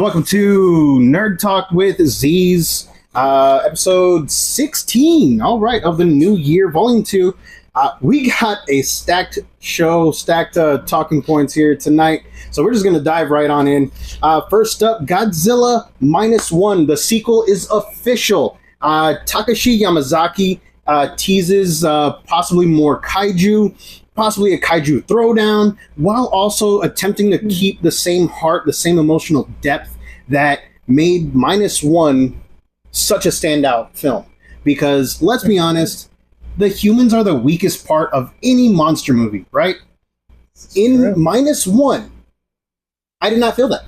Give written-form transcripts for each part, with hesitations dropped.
Welcome to Nerd Talk with Z's, episode 16, all right, of the new year, volume 2. We got a stacked show, stacked talking points here tonight, so we're just going to dive right on in. First up, Godzilla -1, the sequel is official. Takashi Yamazaki teases possibly more kaiju, possibly a kaiju throwdown, while also attempting to keep the same heart, the same emotional depth that made -1 such a standout film. Because, let's be honest, the humans are the weakest part of any monster movie, right? In -1, I did not feel that.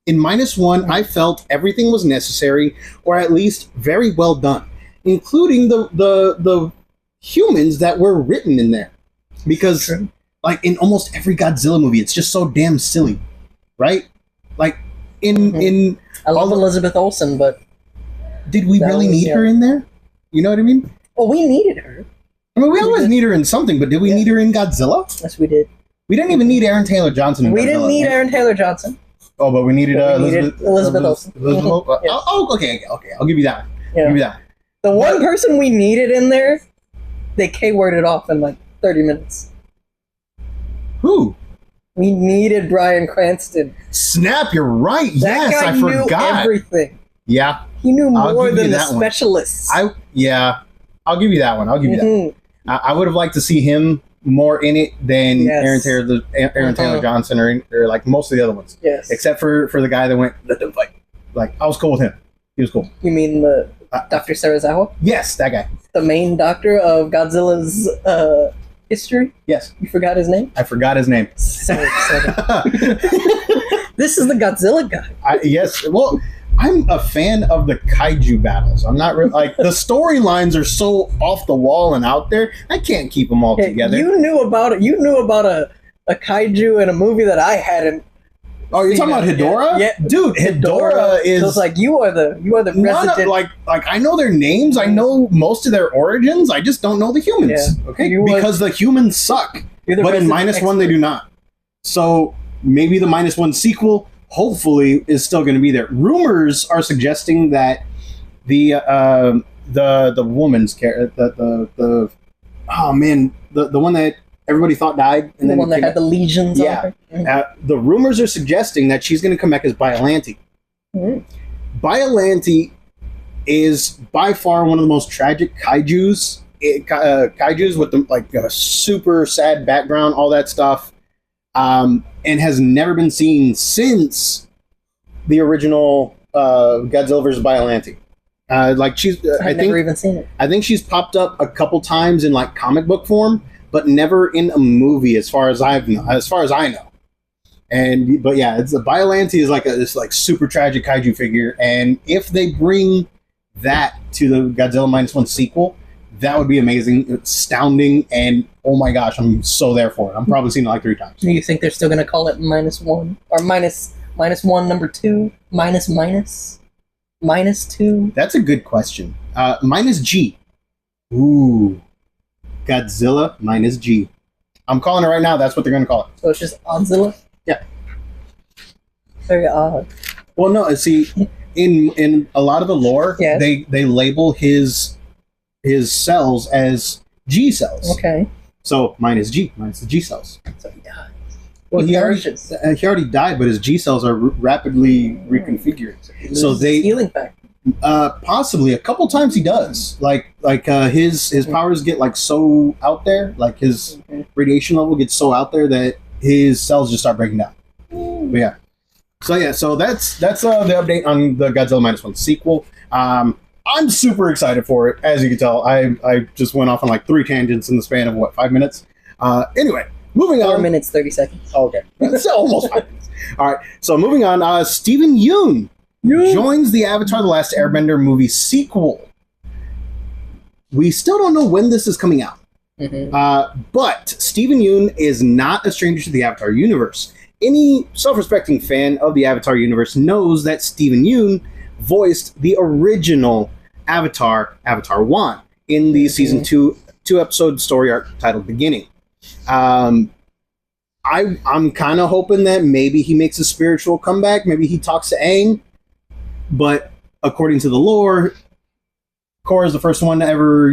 In -1, I felt everything was necessary, or at least very well done, including the humans that were written in there. Because, like, in almost every Godzilla movie, it's just so damn silly, right? Like, in I love Elizabeth Olsen, but did we really need her in there? You know what I mean? Well, we needed her. I mean, we always need her in something, but did we need her in Godzilla? Yes, we did. We didn't even need Aaron Taylor Johnson in We Godzilla, didn't need right? Aaron Taylor Johnson. Oh, but we needed, Elizabeth Olsen. Yes. Oh, okay. I'll give you that one. Yeah. Give you that one. The one person we needed in there, they K-worded off in like 30 minutes. Who? We needed Bryan Cranston. Snap, you're right. That Yes, guy I forgot. knew everything. Yeah. He knew I'll more give you than the that one. specialists. I'll give you that one. I'll give you that one. I would have liked to see him more in it than Yes. Aaron Taylor Johnson or like most of the other ones. Yes. Except for the guy that went, let them fight. Like, I was cool with him. He was cool. You mean the Dr. Serizawa? Yes, that guy. The main doctor of Godzilla's history? Yes. You forgot his name? I forgot his name. So excited. This is the Godzilla guy. Yes. Well, I'm a fan of the kaiju battles. I'm not like the storylines are so off the wall and out there. I can't keep them all together. You knew about it. You knew about a kaiju in a movie that I hadn't. Oh, you're talking about Hedorah? Yeah, dude, Hedorah is. So it's like you are the president. Like I know their names. I know most of their origins. I just don't know the humans. Yeah. Okay, because the humans suck. But in -1, they do not. So maybe the -1 sequel, hopefully, is still going to be there. Rumors are suggesting that the woman's character, the one that everybody thought died, and the one that had the legions. Yeah. On her. The rumors are suggesting that she's going to come back as Biollante. Biollante is by far one of the most tragic kaijus. Kaijus with a super sad background, all that stuff, and has never been seen since the original Godzilla vs. Biollante. I've never even seen it. I think she's popped up a couple times in like comic book form, but never in a movie, as far as I know. But yeah, it's Biollante is like this like super tragic kaiju figure, and if they bring that to the Godzilla -1 sequel, that would be amazing, astounding, and oh my gosh, I'm so there for it. I'm probably seen it like 3 times. Do you think they're still going to call it -1 or -1 number 2 -2? That's a good question. -G. Ooh, Godzilla -G. I'm calling it right now. That's what they're going to call it. So it's just Odzilla. Yeah. Very odd. Well, no. See, in a lot of the lore, Yes. they label his cells as G cells. Okay. So -G, minus the G cells. So he dies. Well, he already died, but his G cells are rapidly reconfigured. So they healing factor. Possibly a couple times he does. His powers get like so out there, like his radiation level gets so out there that his cells just start breaking down. But yeah. So that's the update on the Godzilla -1 sequel. I'm super excited for it. As you can tell, I just went off on like 3 tangents in the span of 5 minutes. Anyway, moving on. 4 minutes 30 seconds. Okay, that's almost 5 minutes. All right, so moving on. Steven Yeun joins the Avatar: The Last Airbender movie sequel. We still don't know when this is coming out. But Steven Yeun is not a stranger to the Avatar universe. Any self-respecting fan of the Avatar universe knows that Steven Yeun voiced the original Avatar 1, in the season 2 episode story arc titled Beginning. I'm kind of hoping that maybe he makes a spiritual comeback. Maybe he talks to Aang, but according to the lore, Korra is the first one to ever,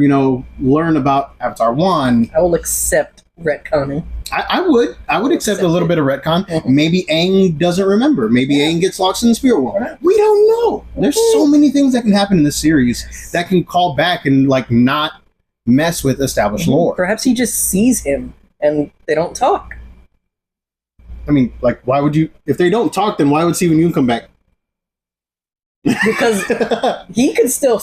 learn about Avatar 1. I will accept retconning. I would accept a little bit of retcon. Mhm. Maybe Aang doesn't remember. Maybe Aang gets lost in the spirit world. We don't know. There's so many things that can happen in this series that can call back and not mess with established lore. Perhaps he just sees him and they don't talk. I mean, why would you? If they don't talk, then why would Steven Yeun come back? Because he could still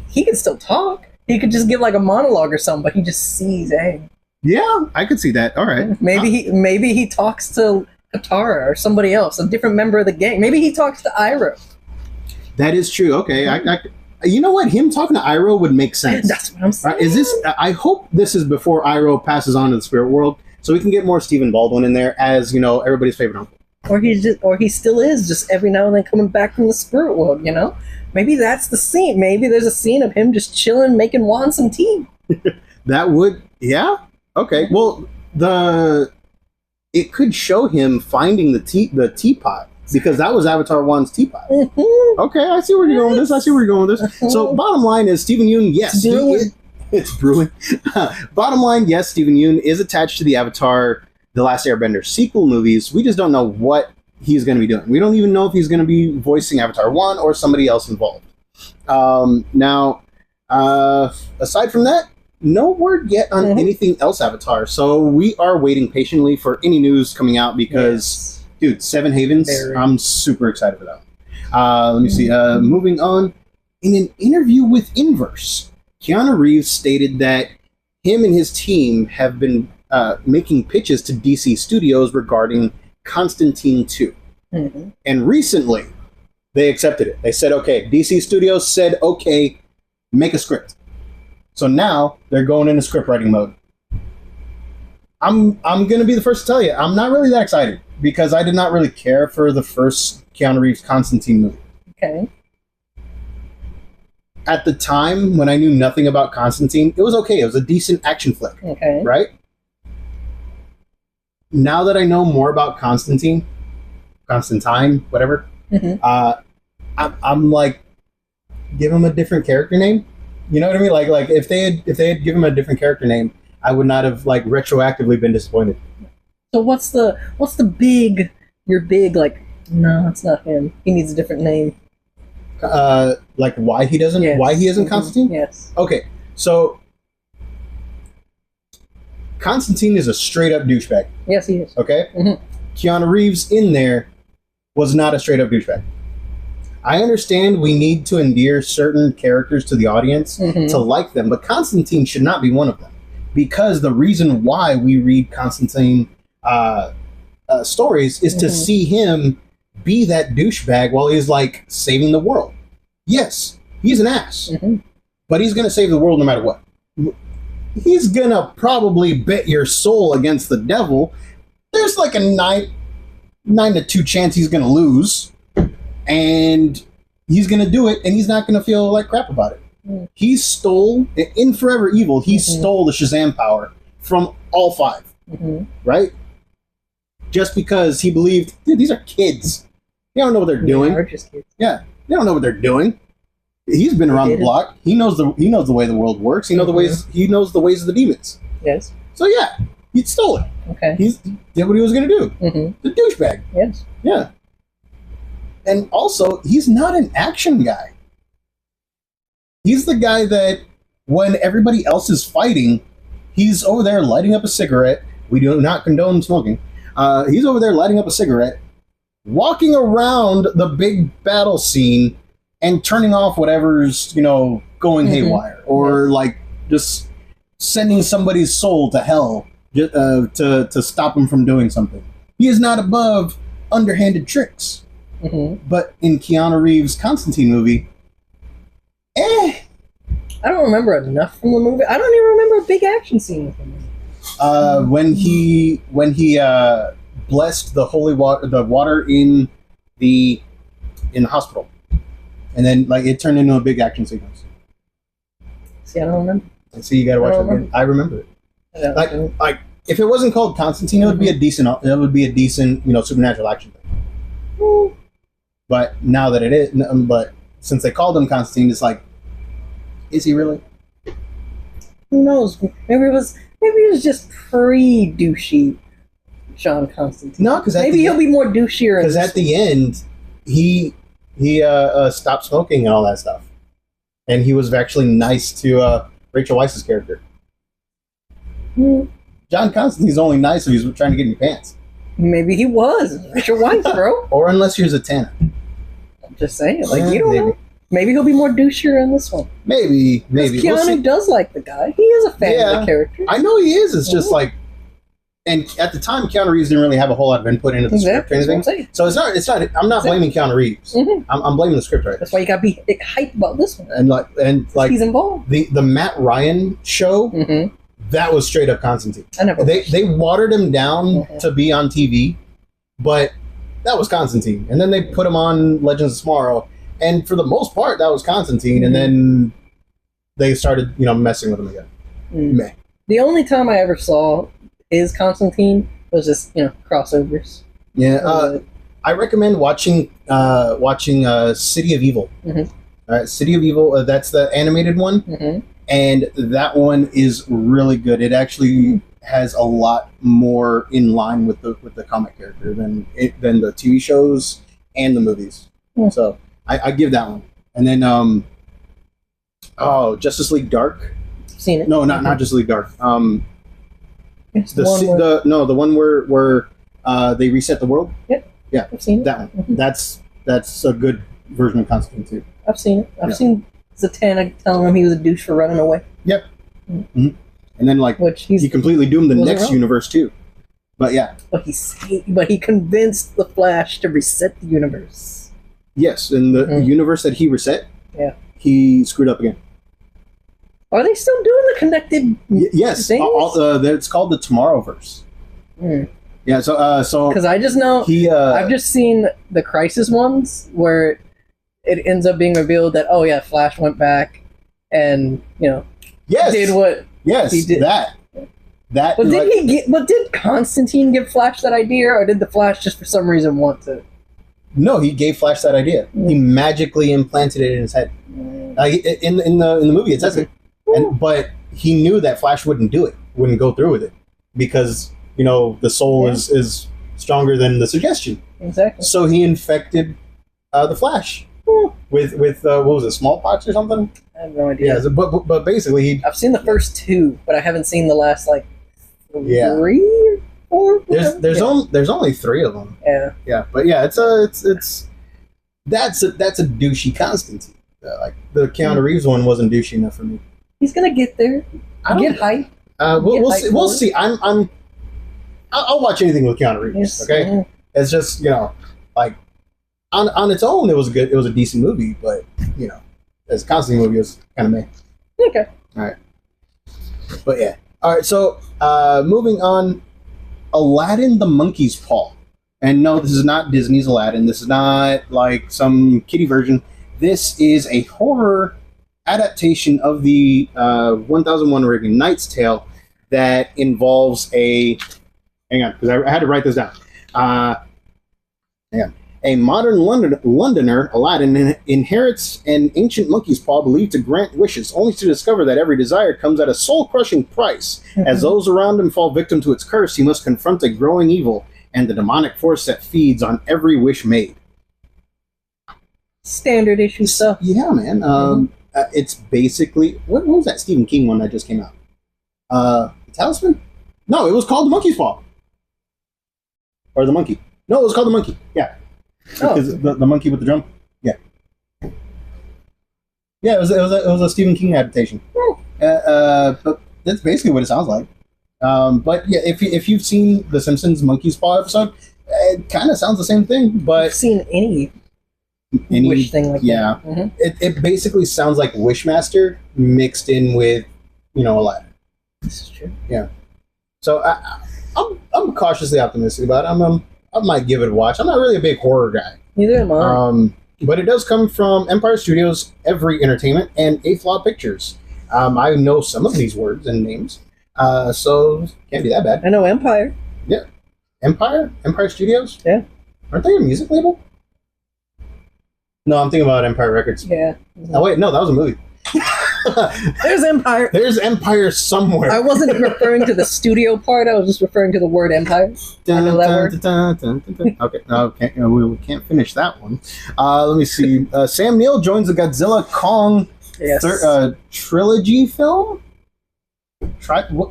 he could still talk. He could just give a monologue or something, but he just sees Aang. Yeah, I could see that. All right. Maybe he talks to Katara or somebody else, a different member of the gang. Maybe he talks to Iroh. That is true. Okay, you know what? Him talking to Iroh would make sense. That's what I'm saying. Is this? I hope this is before Iroh passes on to the spirit world, so we can get more Stephen Baldwin in there as everybody's favorite uncle. Or he still is just every now and then coming back from the spirit world. Maybe that's the scene. Maybe there's a scene of him just chilling, making Juan some tea. That would, yeah. Okay, well, it could show him finding the teapot, because that was Avatar 1's teapot. Mm-hmm. Okay, I see where you're going with this. So, bottom line is, Steven Yeun, yes, it's brewing. Bottom line, yes, Steven Yeun is attached to the Avatar The Last Airbender sequel movies. We just don't know what he's going to be doing. We don't even know if he's going to be voicing Avatar 1 or somebody else involved. Now, aside from that, no word yet on anything else Avatar. So we are waiting patiently for any news coming out because, dude, Seven Havens, I'm super excited for that one. Let me see. Moving on. In an interview with Inverse, Keanu Reeves stated that him and his team have been making pitches to DC Studios regarding Constantine 2. Mm-hmm. And recently, they accepted it. They said, okay, DC Studios said, okay, make a script. So now they're going into script writing mode. I'm going to be the first to tell you, I'm not really that excited because I did not really care for the first Keanu Reeves Constantine movie. Okay. At the time, when I knew nothing about Constantine, it was okay. It was a decent action flick. Okay. Right? Now that I know more about Constantine, whatever, I'm like, give him a different character name. You know what I mean? Like if they had given him a different character name, I would not have retroactively been disappointed. So what's the big? No, it's not him. He needs a different name. Why he doesn't? Yes. Why he isn't Constantine? Yes. Okay, so Constantine is a straight up douchebag. Yes, he is. Okay. Mm-hmm. Keanu Reeves in there was not a straight up douchebag. I understand we need to endear certain characters to the audience to like them, but Constantine should not be one of them. Because the reason why we read Constantine stories is to see him be that douchebag while he's saving the world. Yes, he's an ass, but he's going to save the world no matter what. He's going to probably bet your soul against the devil. There's a 9 to 2 chance he's going to lose. And he's going to do it, and he's not going to feel like crap about it. He stole, in Forever Evil, he stole the Shazam power from all 5. Right? Just because he believed, dude, these are kids. They don't know what they're doing. They are just kids. Yeah, they don't know what they're doing. He's been around the block. He knows the way the world works. He knows the ways of the demons. Yes. So yeah, he stole it. Okay. He did what he was going to do. The douchebag. Yes. Yeah. And also, he's not an action guy. He's the guy that, when everybody else is fighting, he's over there lighting up a cigarette. We do not condone smoking. He's over there lighting up a cigarette, walking around the big battle scene, and turning off whatever's, going haywire. Or, just sending somebody's soul to hell to stop him from doing something. He is not above underhanded tricks. But in Keanu Reeves' Constantine movie, I don't remember enough from the movie. I don't even remember a big action scene with him. When he blessed the holy water, the water in the hospital, and then it turned into a big action sequence. See, I don't remember. See, you gotta watch it again. I remember it. If it wasn't called Constantine, it would be a decent. It would be a decent, supernatural action thing. But now that it is, but since they called him Constantine, it's like, is he really? Who knows? Maybe it was just pre-douchey John Constantine. No, because maybe he'll be more douchier. Because at the end, he stopped smoking and all that stuff, and he was actually nice to Rachel Weisz's character. John Constantine's only nice if he's trying to get in your pants. Maybe he was Rachel Weisz, bro. Or unless you're Zatanna. I'm just saying, you don't know. Maybe he'll be more douchier in this one. Maybe. Keanu does like the guy. He is a fan of the character. I know he is. It's just like, and at the time, Keanu Reeves didn't really have a whole lot of input into the script or anything. So it's not. I'm not blaming Keanu Reeves. I'm blaming the script writers. That's why you got to be hyped about this one. And like he's involved. The Matt Ryan show. That was straight up Constantine. They watered him down to be on TV, but that was Constantine. And then they put him on Legends of Tomorrow, and for the most part, that was Constantine. And then they started, messing with him again. Meh. The only time I ever saw his Constantine was just, crossovers. Yeah, I recommend watching City of Evil. City of Evil. That's the animated one. And that one is really good. It actually has a lot more in line with the comic character than the TV shows and the movies. So I give that one. And then Justice League Dark. Seen it? No, not Justice League Dark. The one where they reset the world. Yep. Yeah, I've seen it. That one. That's a good version of Constantine too. I've seen it. I've seen Zatanna telling him he was a douche for running away. Yep. And then he completely doomed the next universe too. But yeah. But he convinced the Flash to reset the universe. Yes, in the universe that he reset, he screwed up again. Are they still doing the connected? Yes, it's called the Tomorrowverse. Yeah, so because I just know I've just seen the Crisis ones where it ends up being revealed that Flash went back and did what he did. That. But did Constantine give Flash that idea, or did the Flash just for some reason want to? No, he gave Flash that idea. He magically implanted it in his head. In the movie, it says it. But he knew that Flash wouldn't do it, wouldn't go through with it, because the soul is stronger than the suggestion. Exactly. So he infected the Flash with what was it, smallpox or something? I have no idea. Yeah, but basically, I've seen the first two, but I haven't seen the last 3 or 4. There's only 3 of them. Yeah, but yeah, that's a douchey Constantine. The Keanu Reeves one wasn't douchey enough for me. He's gonna get there. Get hype. We'll see. We'll see. I'll watch anything with Keanu Reeves. Yes. Okay, it's just on its own, it was a decent movie, but as a Constantine movie, it was kind of meh. Okay. All right. But yeah. All right. So moving on, Aladdin the Monkey's Paw, and no, this is not Disney's Aladdin. This is not like some kiddie version. This is a horror adaptation of the 1001 Arabian Nights tale that involves a... Hang on, because I had to write this down. Hang on. A modern Londoner, Aladdin, inherits an ancient monkey's paw believed to grant wishes, only to discover that every desire comes at a soul-crushing price. As those around him fall victim to its curse, he must confront a growing evil and the demonic force that feeds on every wish made. Standard issue stuff. Yeah, man. It's basically... What was that Stephen King one that just came out? The Talisman? No, it was called The Monkey's Paw. Or The Monkey. No, it was called The Monkey. Yeah. Because the monkey with the drum. Yeah. Yeah, it was a Stephen King adaptation. But that's basically what it sounds like. But yeah, if you've seen the Simpsons Monkey's Paw episode, it kind of sounds the same thing. But I've seen any wish thing like that. Mm-hmm. It basically sounds like Wishmaster mixed in with Aladdin. This is true. Yeah. So I'm cautiously optimistic about it. I might give it a watch. I'm not really a big horror guy. Neither am I. But it does come from Empire Studios, Every Entertainment, and Eighth Law Pictures. I know some of these words and names. So can't be that bad. I know Empire. Yeah, Empire Studios. Yeah, aren't they a music label? No, I'm thinking about Empire Records. Yeah. Oh wait, no, that was a movie. There's Empire. There's Empire somewhere. I wasn't referring to the studio part. I was just referring to the word Empire. Okay, we can't finish that one. Let me see. Sam Neill joins the Godzilla Kong trilogy film.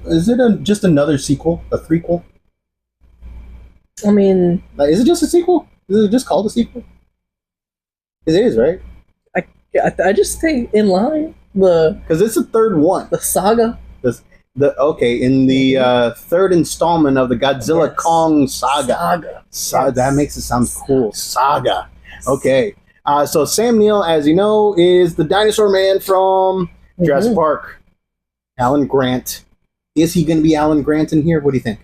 Is it just another sequel? A threequel? I mean, is it just a sequel? Is it just called a sequel? It is, right? I just stay in line. Because it's the third one. The saga. In the third installment of the Godzilla Kong saga. That makes it sound cool. Saga. Yes. Okay. So Sam Neill, as you know, is the dinosaur man from Jurassic Park. Alan Grant. Is he going to be Alan Grant in here? What do you think?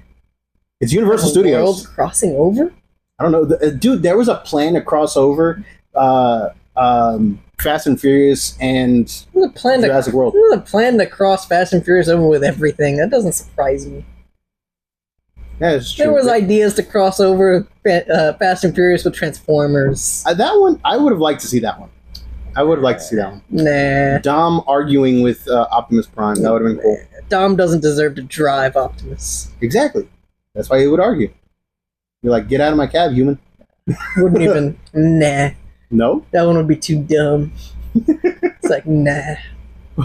It's Universal Studios. World crossing over? I don't know. Dude, there was a plan to cross over Fast and Furious and Jurassic World. There's a plan to cross Fast and Furious over with everything. That doesn't surprise me. Yeah, it's true. There was ideas to cross over Fast and Furious with Transformers. That one, I would have liked to see that one. Nah. Dom arguing with Optimus Prime. That would have been cool. Dom doesn't deserve to drive Optimus. Exactly. That's why he would argue. You're like, get out of my cab, human. Wouldn't even. Nah. No? That one would be too dumb. It's like, nah.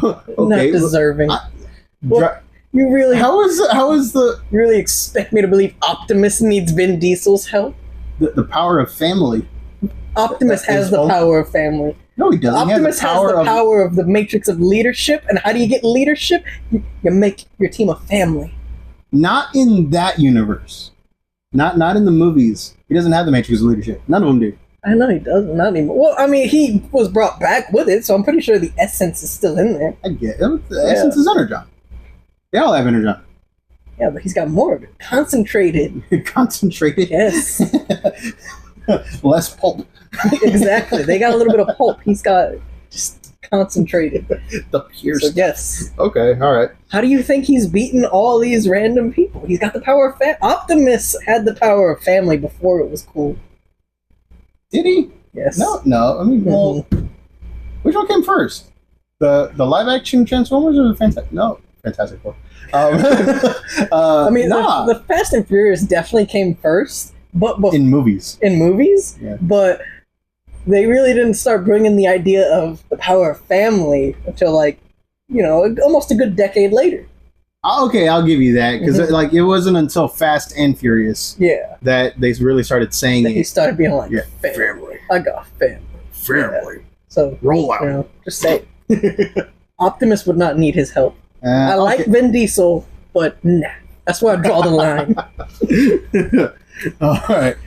Okay, not deserving. You really... How is the... You really expect me to believe Optimus needs Vin Diesel's help? The power of family. Optimus has the power of family. No, he doesn't. Optimus has the power of the matrix of leadership. And how do you get leadership? You make your team a family. Not in that universe. Not in the movies. He doesn't have the matrix of leadership. None of them do. I know he doesn't. Not anymore. Well, I mean, he was brought back with it, so I'm pretty sure the essence is still in there. I get it. The essence is Energon. They all have Energon. Yeah, but he's got more of it. Concentrated. Concentrated? Yes. Less pulp. Exactly. They got a little bit of pulp. He's got just concentrated. The pierced. So, yes. Okay, all right. How do you think he's beaten all these random people? He's got the power of Optimus had the power of family before it was cool. Did he? Yes. No. I mean, well, which one came first? The live action Transformers or the Fantastic Four? I mean, the Fast and Furious definitely came first, but in movies. Yeah. But they really didn't start bringing the idea of the power of family until almost a good decade later. Okay, I'll give you that because it wasn't until Fast and Furious that they really started saying it. He started being like, family. I got family. Family. Yeah. So roll out. Just say Optimus would not need his help. I like Vin Diesel, but nah. That's where I draw the line. All right.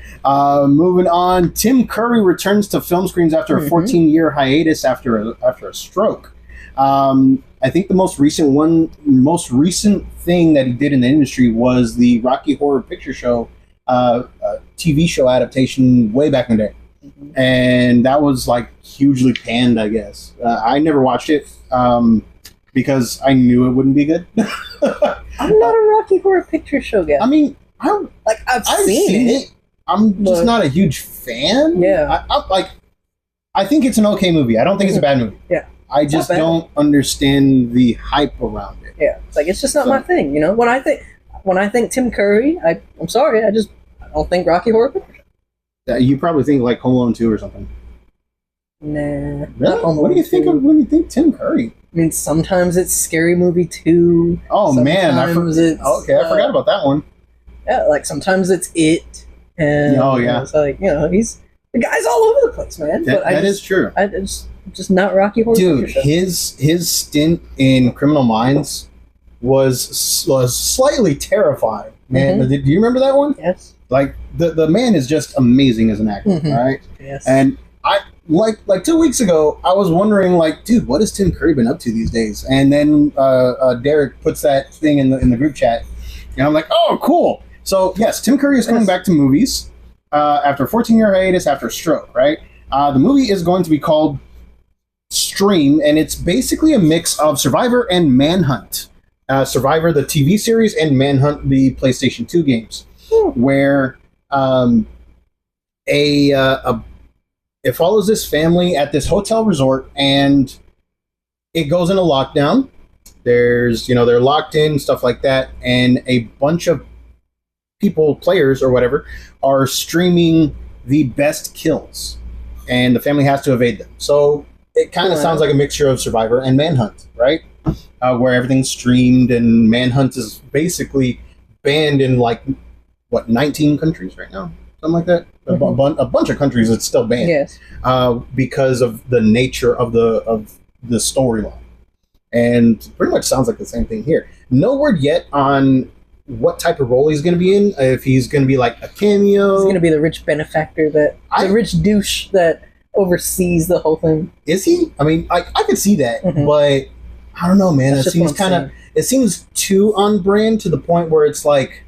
Moving on. Tim Curry returns to film screens after a 14-year hiatus after a stroke. I think the most recent thing that he did in the industry was the Rocky Horror Picture Show TV show adaptation way back in the day. And that was like hugely panned, I guess. I never watched it because I knew it wouldn't be good. I'm not a Rocky Horror Picture Show guy. I mean, I've seen it. I'm just not a huge fan. Yeah. I think it's an okay movie. I don't think it's a bad movie. Yeah. I just don't understand the hype around it. Yeah, it's just not my thing. When I think Tim Curry, I'm sorry, I don't think Rocky Horror Picture Show. You probably think like Home Alone 2 or something. Nah. Really? What do you think of when you think Tim Curry? I mean, sometimes it's Scary Movie 2. Oh man, I forgot about that one. Yeah, sometimes it's It. And it's he's the guy's all over the place, man. That is true. Just not Rocky Horror Picture Show. His stint in Criminal Minds was slightly terrifying. Man, do you remember that one? Yes. Like the man is just amazing as an actor, all right? Yes. And I like 2 weeks ago, I was wondering, dude, what has Tim Curry been up to these days? And then Derek puts that thing in the group chat, and I'm like, oh, cool. So yes, Tim Curry is coming back to movies after a 14-year hiatus after a stroke, right? The movie is going to be called Stream, and it's basically a mix of Survivor and Manhunt. Survivor, the TV series, and Manhunt, the PlayStation 2 games, where it follows this family at this hotel resort, and it goes into lockdown. There's, they're locked in, stuff like that, and a bunch of people, players or whatever, are streaming the best kills, and the family has to evade them. So it kind of sounds like a mixture of Survivor and Manhunt, right? Where everything's streamed, and Manhunt is basically banned in 19 countries right now, something like that. A bunch of countries it's still banned, yes, because of the nature of the storyline, and pretty much sounds like the same thing here. No word yet on what type of role he's going to be in. If he's going to be like a cameo, he's going to be the rich benefactor, the rich douche that oversees the whole thing. Is he? I mean, I could see that, but I don't know, man. It seems too on brand to the point where it's like,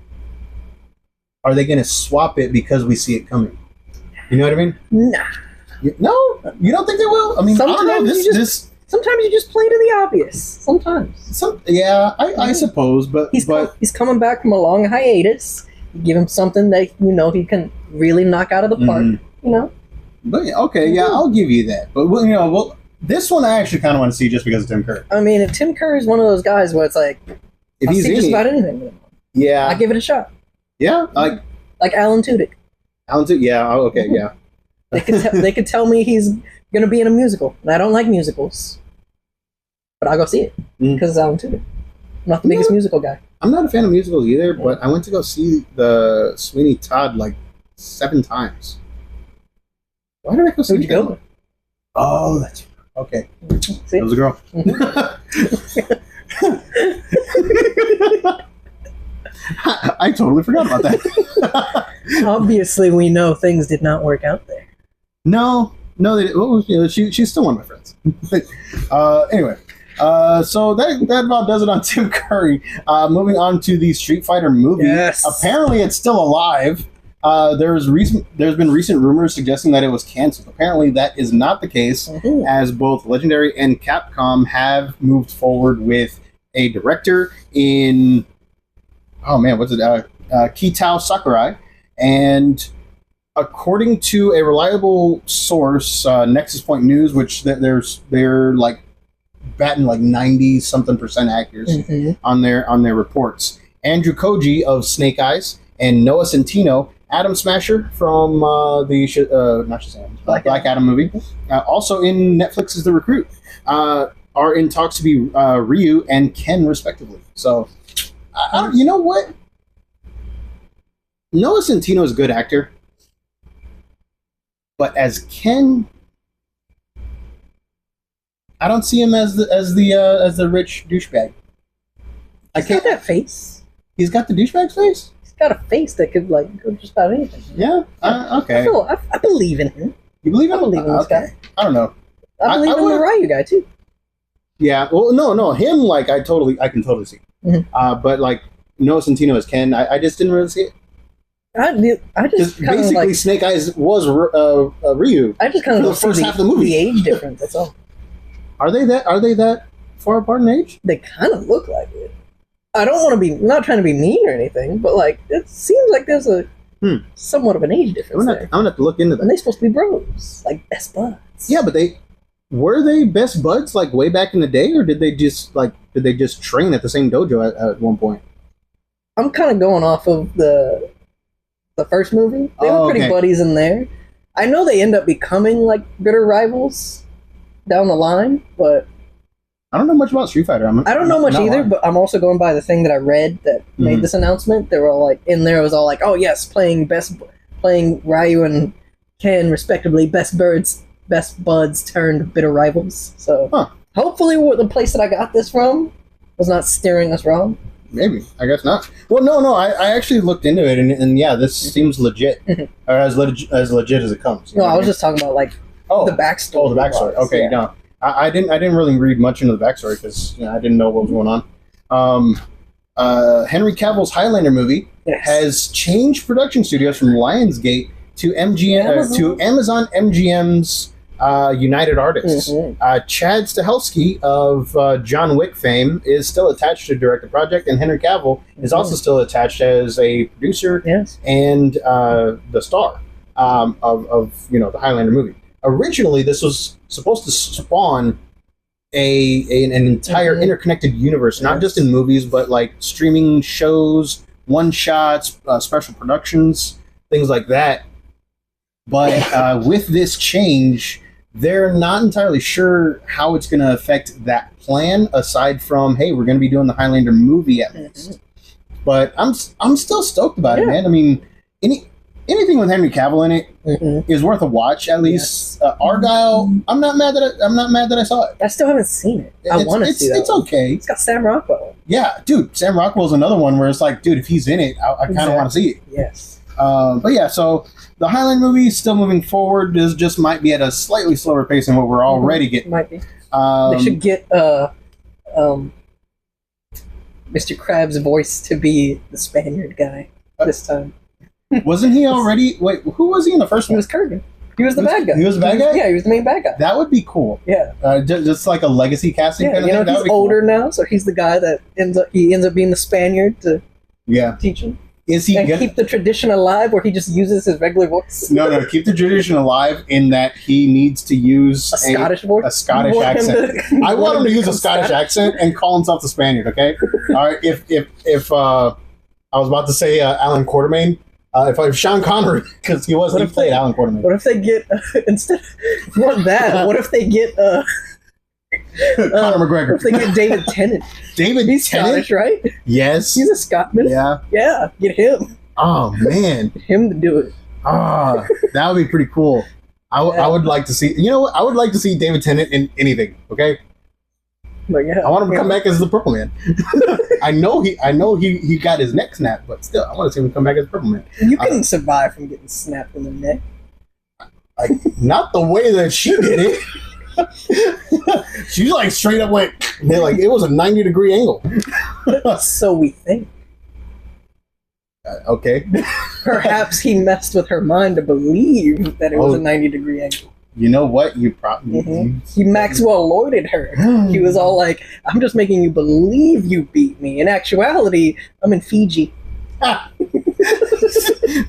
are they going to swap it because we see it coming? You know what I mean? Nah. No, you don't think they will? I mean, sometimes I don't know. Sometimes you just play to the obvious. Sometimes. I suppose, but he's coming back from a long hiatus. You give him something that he can really knock out of the park. But okay, I'll give you that. But this one I actually kind of want to see just because of Tim Curry. I mean, if Tim Curry is one of those guys where it's like, I'll see just about anything with him. Yeah, I give it a shot. Yeah, like Alan Tudyk. Yeah. Oh, okay. Yeah. They could tell me he's gonna be in a musical, and I don't like musicals, but I'll go see it because it's Alan Tudyk. I'm not the biggest musical guy. I'm not a fan of musicals either, but I went to go see the Sweeney Todd 7 times. Why did I go see Who'd you go with? Oh, that's okay. See? It was a girl. I totally forgot about that. Obviously, we know things did not work out there. No, she's still one of my friends. Anyway, so that about does it on Tim Curry. Moving on to the Street Fighter movie. Yes. Apparently, it's still alive. There's been recent rumors suggesting that it was canceled. Apparently, that is not the case, as both Legendary and Capcom have moved forward with a director in. Oh man, what's it? Kitao Sakurai, and according to a reliable source, Nexus Point News, which they're batting 90-something% accuracy on their reports. Andrew Koji of Snake Eyes and Noah Centino, Adam Smasher from Black Adam movie, also in Netflix's The Recruit, are in talks to be Ryu and Ken respectively. So. You know what? Noah Centino is a good actor, but as Ken, I don't see him as the rich douchebag. He's got that face. He's got the douchebag face. He's got a face that could go just about anything. Yeah. Okay. I believe in him. You believe in him? I believe in this guy. I don't know. I believe in the Ryu guy too. Yeah. Well, no, him I can totally see. But Noah Centino as Ken, I just didn't really see it. I just basically Snake Eyes was Ryu. I just kind of the first half of the movie. The age difference. That's all. Are they that far apart in age? They kind of look like it. I don't want to be not trying to be mean or anything, but it seems like there's a somewhat of an age difference there. I'm gonna have to look into that. And they're supposed to be bros, best buds. Yeah, but were they best buds way back in the day, or did they just train at the same dojo at one point? I'm kind of going off of the first movie. They were pretty buddies in there. I know they end up becoming bitter rivals down the line, but I don't know much about Street Fighter. I don't know much either, but I'm also going by the thing that I read that made this announcement. They were all in there. It was all oh yes, playing Ryu and Ken respectively, best buds turned bitter rivals. So hopefully, the place that I got this from was not steering us wrong. Maybe. I guess not. Well, no. I actually looked into it, and yeah, this seems legit, or as legit as it comes. No, I was just talking about the backstory. Oh, the backstory. Okay, yeah. No, I didn't really read much into the backstory because I didn't know what was going on. Henry Cavill's Highlander movie has changed production studios from Lionsgate to MGM to Amazon MGM's United Artists. Chad Stahelski of John Wick fame is still attached to direct the project, and Henry Cavill is also still attached as a producer and the star of the Highlander movie. Originally, this was supposed to spawn an entire interconnected universe, not just in movies, but like streaming shows, one-shots, special productions, things like that. But with this change, they're not entirely sure how it's going to affect that plan, aside from, hey, we're going to be doing the Highlander movie at least. But I'm still stoked about it, man. I mean, anything with Henry Cavill in it is worth a watch, at least. Argyle, I'm not mad that I saw it. I still haven't seen it. I want to see that. It's okay. It's got Sam Rockwell. Yeah, dude, Sam Rockwell's another one where it's like, dude, if he's in it, I kind of want to see it. Yes. But yeah, so the Highlander movie is still moving forward. This just might be at a slightly slower pace than what we're already getting. Might be. They should get Mr. Krabs' voice to be the Spaniard guy this time. Wasn't he already? Wait, who was he in the first one? He was Kurgan. He was the bad guy. He was the bad guy? Yeah, he was the main bad guy. That would be cool. Yeah. Just like a legacy casting kind of thing. He's older now, so he's the guy that ends up being the Spaniard to teach him. Is he and keep the tradition alive, where he just uses his regular voice? No, keep the tradition alive in that he needs to use a Scottish voice, a Scottish accent. I want him to use a Scottish accent and call himself the Spaniard. Okay, all right. If I was about to say Alan Quartermain, if Sean Connery, because he played Alan Quartermain. What if they get instead? Not that. What if they get Conor McGregor? What if they get David Tennant? He's Scottish, right? Yes. He's a Scotsman. Yeah. Get him. Oh man, get him to do it. That would be pretty cool. I would like to see. You know what? I would like to see David Tennant in anything. Okay. But yeah, I want him to come back as the Purple Man. I know he got his neck snapped, but still, I want to see him come back as Purple Man. You can survive from getting snapped in the neck. Not the way that she did it. She like straight up went. Like it was a 90-degree angle. So we think. Okay. Perhaps he messed with her mind to believe that it was a 90-degree angle. You know what? You probably he Maxwell Lloyded her. He was all like, "I'm just making you believe you beat me. In actuality, I'm in Fiji."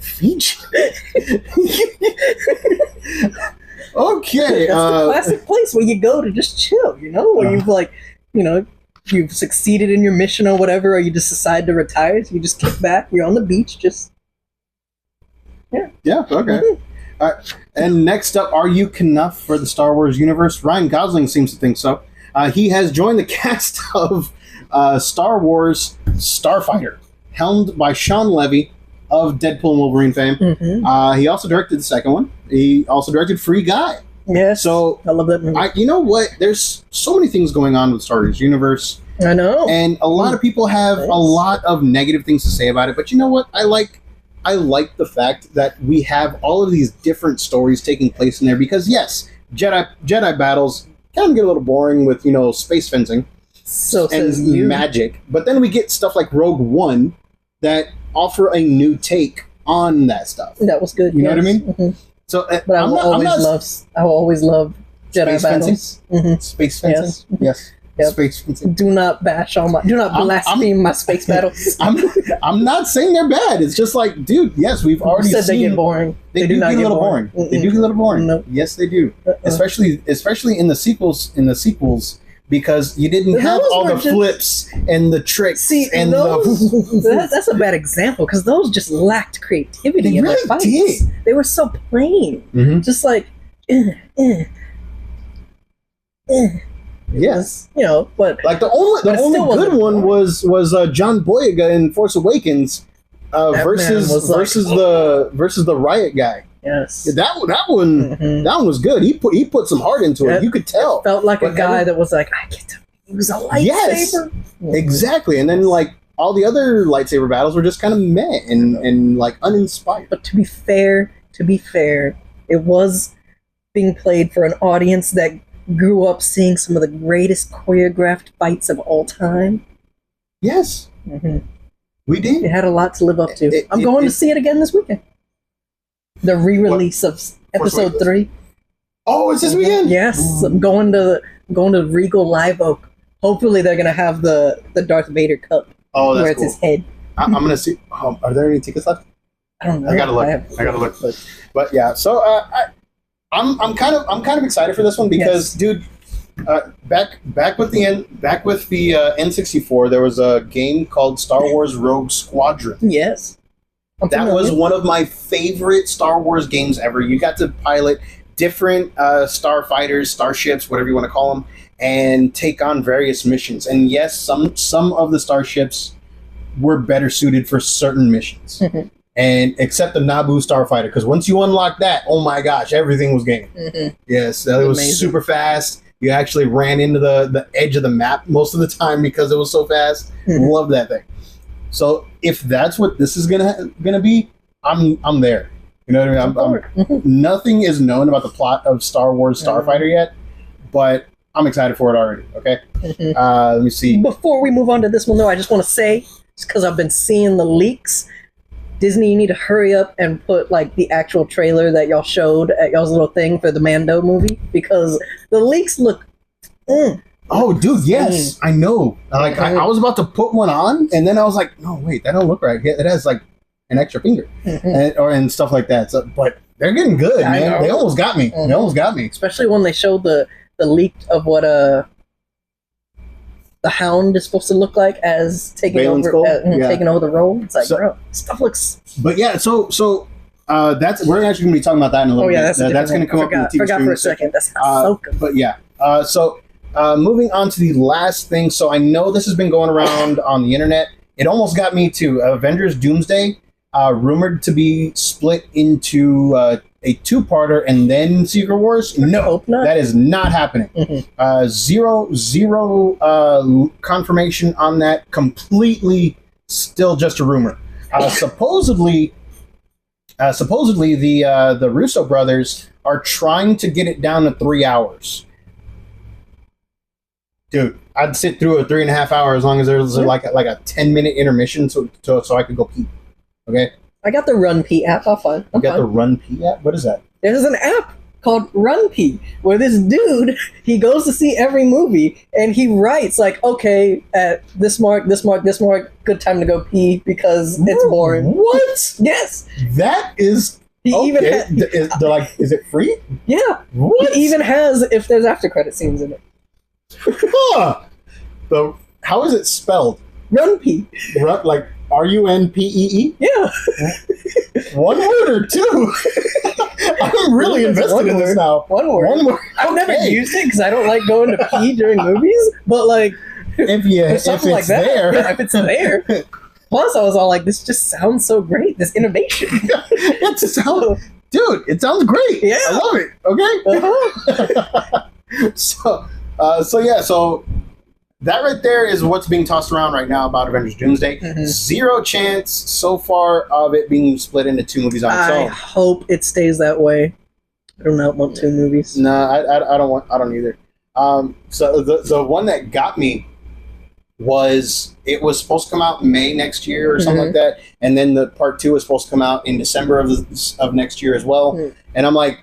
Fiji. Okay. That's the classic place where you go to just chill. Where you've succeeded in your mission or whatever, or you just decide to retire. So you just kick back. You're on the beach, just Yeah. Okay. All right. And next up, are you enough for the Star Wars universe? Ryan Gosling seems to think so. He has joined the cast of Star Wars Starfighter, helmed by Sean Levy of Deadpool and Wolverine fame. He also directed the second one. He also directed Free Guy. Yes. So I love that movie. You know what? There's so many things going on with Star Wars universe. I know. And a lot of people have a lot of negative things to say about it. But you know what? I like the fact that we have all of these different stories taking place in there, because yes, Jedi battles kind of get a little boring with space fencing and magic, but then we get stuff like Rogue One that offer a new take on that stuff. That was good. You know what I mean? So, but I will always love Jedi battles. Space fencing. Yes. Yep. Space fencing. Do not blaspheme my space battles. I'm not saying they're bad. It's just like, dude, yes, we've already said they get boring. They do get a little boring. They do get a little boring. Nope. Yes, they do. Especially in the sequels. Because you didn't have all the flips and the tricks. And that's a bad example, because those just lacked creativity in their fights. Did. They were so plain. Just like, yes, but like the only good one was John Boyega in Force Awakens versus the Riot guy. Yes, that one was good. He put some heart into it. You could tell. It felt like a guy that was like, I get to use a lightsaber. Yes, exactly. And then like all the other lightsaber battles were just kind of meh and like uninspired. But to be fair, it was being played for an audience that grew up seeing some of the greatest choreographed fights of all time. Yes, we did. It had a lot to live up to. I'm going to see it again this weekend. The re-release of Episode 3. Oh, it's this weekend? Yes, I'm going to Regal Live Oak. Hopefully they're gonna have the Darth Vader cup. Oh, that's where it's cool. his head. I'm gonna see. Are there any tickets left? I don't know. I gotta look. But yeah, so I'm kind of excited for this one because, dude, back with the N64, there was a game called Star Wars Rogue Squadron. Yes. That was one of my favorite Star Wars games ever. You got to pilot different starfighters, starships, whatever you want to call them, and take on various missions. And yes, some of the starships were better suited for certain missions. Mm-hmm. And except the Naboo starfighter, because once you unlock that, oh my gosh, everything was game. Mm-hmm. Yes, it was amazing. Super fast. You actually ran into the edge of the map most of the time because it was so fast. Mm-hmm. Love that thing. So if that's what this is gonna be, I'm there. You know what I mean? Nothing is known about the plot of Star Wars Starfighter yet, but I'm excited for it already. Okay, let me see. Before we move on to this one, though, I just want to say, just because I've been seeing the leaks, Disney, you need to hurry up and put like the actual trailer that y'all showed at y'all's little thing for the Mando movie, because the leaks look. Oh, dude, yes, I know. Like, I was about to put one on, and then I was like, no, wait, that don't look right. It has, like, an extra finger and stuff like that. So, but they're getting good, man. They almost got me. They almost got me. Especially when they showed the leak of what the Hound is supposed to look like as taking over the role. It's like, bro, stuff looks... But, yeah, so that's... We're actually going to be talking about that in a little bit. That's going to come up in the TV forgot for a second. That's Ahsoka. But, yeah. Moving on to the last thing. So I know this has been going around on the internet. It almost got me to Avengers Doomsday, rumored to be split into a two-parter and then Secret Wars. No, that is not happening. Zero confirmation on that. Completely still just a rumor. Supposedly the Russo brothers are trying to get it down to 3 hours. Dude, I'd sit through a 3.5 hour as long as there's like a 10-minute intermission so I could go pee. Okay? I got the Run Pee app. I'm fine. You got the Run Pee app? What is that? There's an app called Run Pee where this dude, he goes to see every movie and he writes like, okay, at this mark, good time to go pee because it's boring. What? Yes. That is... He even is it free? Yeah. What? He even has if there's after credit scenes in it. So how is it spelled? Runpee. Like RUNPEE? Yeah. One word or two? I'm really invested in this now. One word. I've never used it because I don't like going to pee during movies, but like if it's like that, there. Yeah, if it's there. Plus, I was all like, "This just sounds so great. This innovation." Dude, it sounds great. Yeah, I love it. Okay. So that right there is what's being tossed around right now about Avengers Doomsday. Zero chance so far of it being split into two movies on its own. I hope it stays that way. I do not want two movies. No, I don't either. So the one that got me was it was supposed to come out in May next year or something like that, and then the part 2 was supposed to come out in December of next year as well. And I'm like,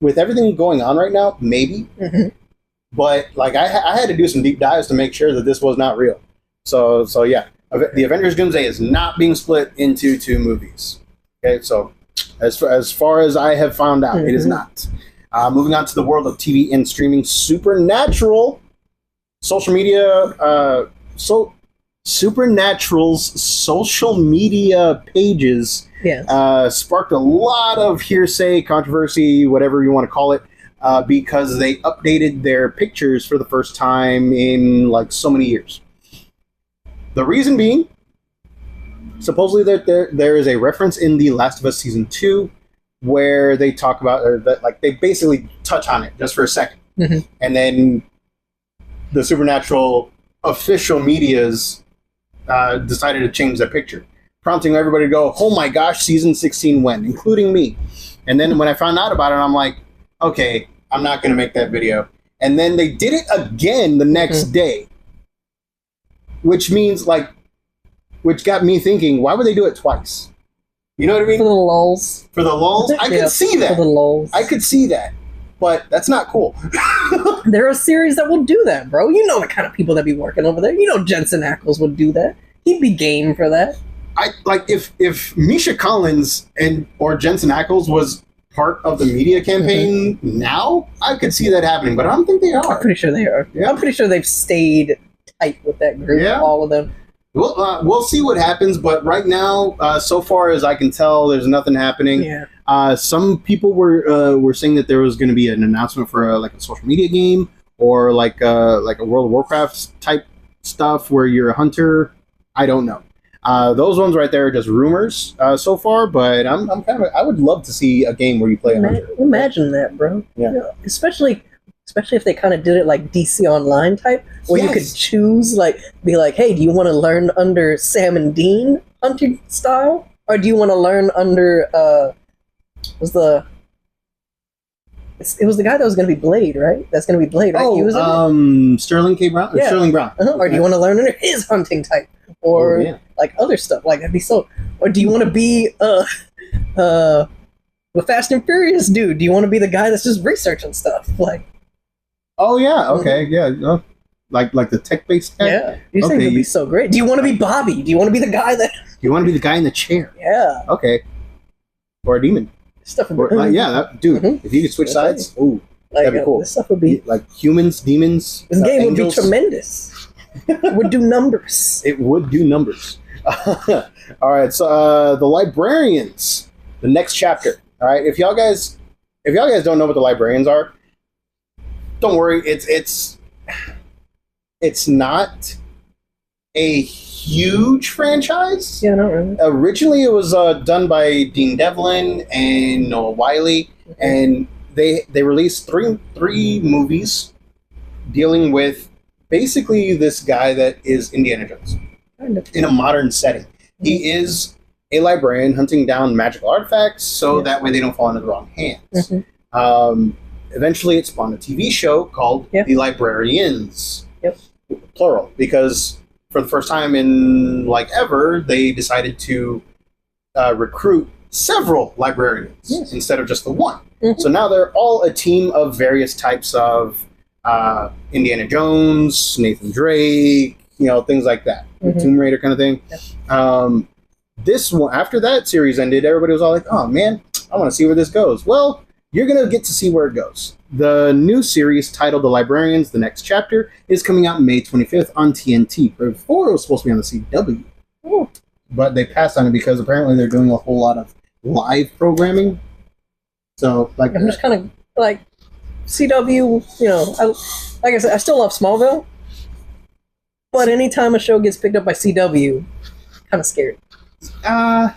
with everything going on right now, maybe. But like I had to do some deep dives to make sure that this was not real. So yeah, the Avengers Doomsday is not being split into two movies. Okay, so as far as I have found out, it is not. Moving on to the world of TV and streaming, Supernatural's social media pages sparked a lot of hearsay, controversy, whatever you want to call it, because they updated their pictures for the first time in like so many years. The reason being, supposedly there is a reference in The Last of Us Season 2 where they talk about, they basically touch on it just for a second. And then the Supernatural official medias decided to change their picture, prompting everybody to go, oh my gosh, season 16 when, including me. And then when I found out about it, I'm like, okay, I'm not going to make that video. And then they did it again the next day, which got me thinking, why would they do it twice? You know what I mean? For the lulz. For the lulz? I could see that. For the lulz. I could see that. But that's not cool. There are series that will do that, bro. You know the kind of people that be working over there. You know Jensen Ackles would do that. He'd be game for that. If Misha Collins or Jensen Ackles was part of the media campaign now, I could see that happening, but I don't think they are. I'm pretty sure they are. Yeah. I'm pretty sure they've stayed tight with that group, all of them. We'll see what happens, but right now, so far as I can tell, there's nothing happening. Yeah. Some people were saying that there was going to be an announcement for a social media game or like a World of Warcraft type stuff where you're a hunter. I don't know. Those ones right there are just rumors so far, but I would love to see a game where you play a hunter. Imagine that, bro. Yeah. You know, especially if they kind of did it like DC Online type, where you could choose, be like, hey, do you want to learn under Sam and Dean hunting style? Or do you want to learn under, it was the guy that was going to be Blade, right? That's going to be Blade, right? Oh, Sterling K. Brown? Yeah. Sterling Brown. Or do you want to learn under his hunting type? Or, other stuff. That'd be so... Or do you want to be, the Fast and Furious dude? Do you want to be the guy that's just researching stuff? Oh yeah, okay, yeah, like the tech-based guy. Yeah, these things would be so great. Do you want to be Bobby? Do you want to be the guy that? Do you want to be the guy in the chair? Yeah. Okay. Or a demon. Stuff. If you could switch sides, that'd be cool. This stuff would be humans, demons. This game would be tremendous. It would do numbers. It would do numbers. All right, so the librarians, the next chapter. All right, if y'all guys don't know what the librarians are, don't worry, it's not a huge franchise. Yeah, not really. Originally, it was done by Dean Devlin and Noah Wiley, and they released three movies dealing with basically this guy that is Indiana Jones in a modern setting. He is a librarian hunting down magical artifacts, so that way they don't fall into the wrong hands. Eventually, it spawned a TV show called The Librarians, plural, because for the first time in ever, they decided to recruit several librarians instead of just the one. So now they're all a team of various types of Indiana Jones, Nathan Drake, things like that, Tomb Raider kind of thing. This one, after that series ended, everybody was all like, "Oh man, I want to see where this goes." Well, you're going to get to see where it goes. The new series titled The Librarians, The Next Chapter, is coming out May 25th on TNT. Before it was supposed to be on the CW. But they passed on it because apparently they're doing a whole lot of live programming. So, I'm just kind of, CW, like I said, I still love Smallville. But anytime a show gets picked up by CW, kind of scared. I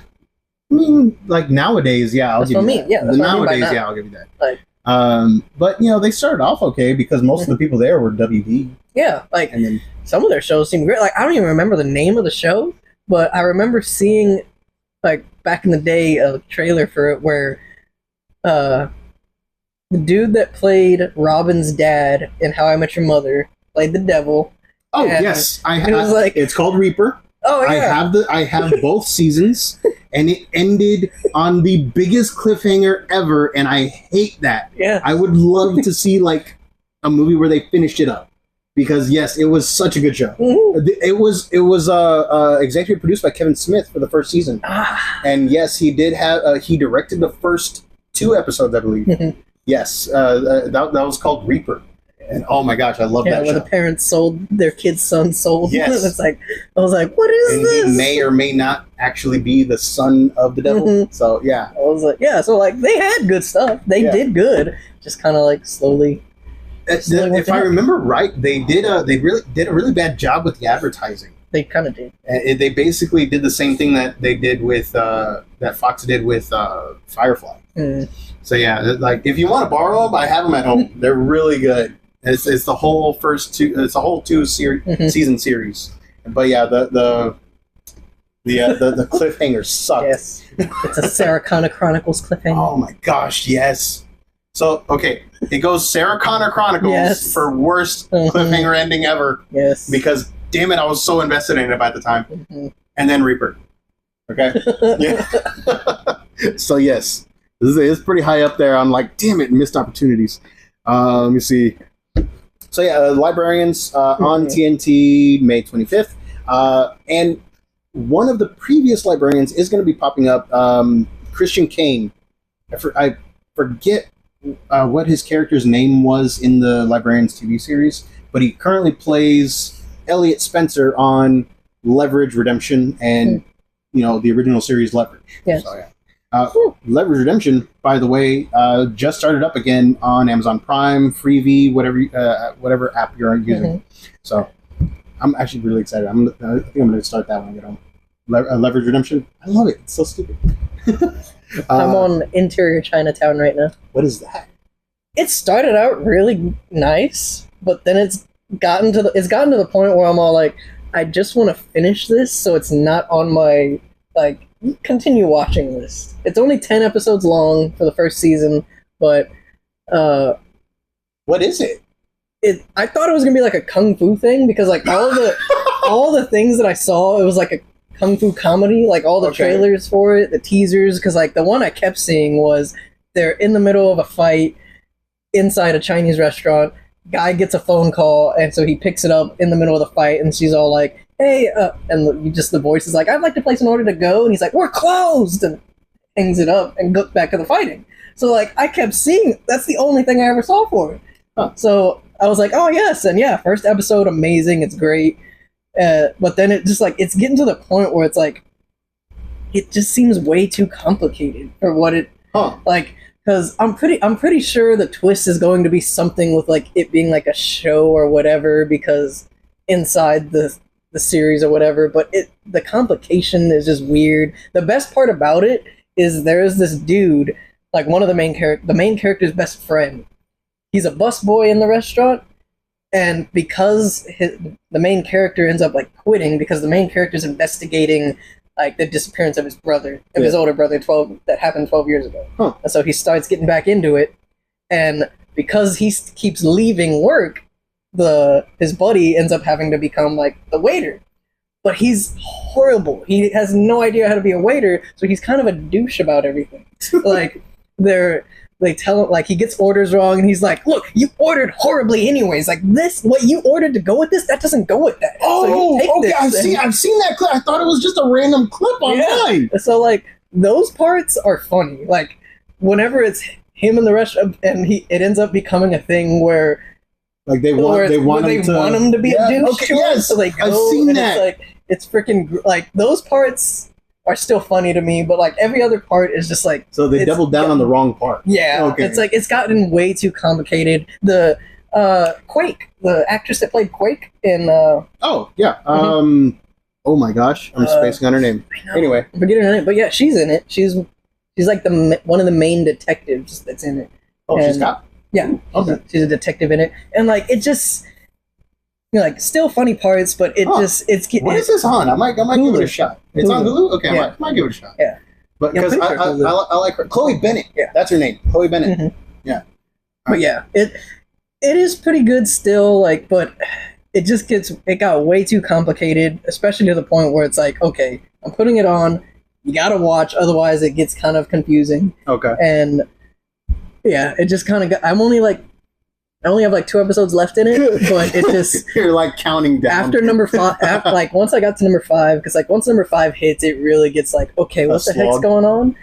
mean, nowadays, I'll give you that. Yeah, nowadays, I'll give you that. But they started off okay because most of the people there were WB. Yeah, and then some of their shows seem great. I don't even remember the name of the show, but I remember seeing, back in the day, a trailer for it where, the dude that played Robin's dad in How I Met Your Mother played the devil. Oh yes, it's called Reaper. Oh yeah, I have both seasons, and it ended on the biggest cliffhanger ever, and I hate that. Yeah, I would love to see a movie where they finished it up, because yes, it was such a good show. It was executive produced by Kevin Smith for the first season, and yes, he did have he directed the first 2 episodes, I believe. Yes, that was called Reaper. And oh my gosh, I love that where show. The parents sold their kid's son sold. Yes. It's I was like, what is this? He may or may not actually be the son of the devil. So yeah. I was like, so they had good stuff. They did good. Just kind of slowly. If I remember right, they really did a really bad job with the advertising. They kind of did. And they basically did the same thing that they did with that Fox did with Firefly. So yeah, if you want to borrow them, I have them at home. They're really good. It's the whole first 2. It's a whole 2 season series. But yeah, the cliffhanger sucked. Yes, it's a Sarah Connor Chronicles cliffhanger. Oh my gosh, yes. So okay, it goes Sarah Connor Chronicles for worst cliffhanger ending ever. Yes, because damn it, I was so invested in it at the time. And then Reaper. Okay. Yeah. So yes, this is pretty high up there on like, damn it, missed opportunities. Let me see. So yeah, Librarians on TNT May 25th, and one of the previous Librarians is going to be popping up. Christian Kane. I forget what his character's name was in the Librarians TV series, but he currently plays Elliot Spencer on Leverage Redemption and the original series Leverage. Yes. So, yeah. Leverage Redemption, by the way, just started up again on Amazon Prime, Freevee, whatever app you're using. So I'm actually really excited. I think I'm going to start that one. Leverage Redemption. I love it. It's so stupid. I'm on Interior Chinatown right now. What is that? It started out really nice, but then it's gotten to the point where I'm all like, I just want to finish this, so it's not on my continue watching list. It's only 10 episodes long for the first season, but what is it? I thought it was gonna be like a kung fu thing because like all the things that I saw, it was like a kung fu comedy, like all the trailers for it, the teasers, because like the one I kept seeing was they're in the middle of a fight inside a Chinese restaurant. Guy gets a phone call, and so he picks it up in the middle of the fight, and she's all like, hey, and the voice is like, I'd like to place an order to go, and he's like, we're closed, and hangs it up and goes back to the fighting. So like I kept seeing, that's the only thing I ever saw for it. So I was like, oh yes, and yeah, first episode, amazing, it's great. But then it just like, it's getting to the point where it's like, it just seems way too complicated for what it, like, because I'm pretty sure the twist is going to be something with like it being like a show or whatever, because inside the series or whatever, but the complication is just weird. The best part about it is there's this dude, like one of the main character's best friend. He's a busboy in the restaurant, and because the main character ends up like quitting because the main character's investigating like the disappearance of his brother, of his older brother, that happened 12 years ago. And so he starts getting back into it, and because he keeps leaving work, his buddy ends up having to become like the waiter. But he's horrible. He has no idea how to be a waiter, so he's kind of a douche about everything. Like they tell him, like, he gets orders wrong, and he's like, look, you ordered horribly anyways. Like, this, what you ordered to go with this, that doesn't go with that. Oh, so okay, I've seen that clip. I thought it was just a random clip online. Yeah. So, like, those parts are funny. Like, whenever it's him in the restaurant, and it ends up becoming a thing where like they want him to be a douche. Okay, yes, so they go, I've seen that. It's like, it's freaking, like, those parts are still funny to me, but like every other part is just like, so they doubled down on the wrong part. Yeah, okay. It's like it's gotten way too complicated. The Quake, the actress that played Quake in oh my gosh, I'm spacing on her name. Anyway, I'm forgetting her name, but yeah, she's in it. She's like one of the main detectives that's in it. Oh, she's got. Yeah, she's a detective in it, and like it just. Like still funny parts, but what is this on? I might give it a shot. It's on Hulu. Okay, I might give it a shot. Yeah, but because I like her, Chloe Bennett. Yeah, that's her name, Chloe Bennett. Mm-hmm. Yeah, but yeah, it is pretty good still. Like, but it got way too complicated, especially to the point where it's like, okay, I'm putting it on. You gotta watch, otherwise it gets kind of confusing. Okay, and yeah, it just kind of got. I only have like 2 episodes left in it, but it just you're like counting down after number 5. Like once I got to number 5, because like once number 5 hits, it really gets like, okay, what the heck's going on?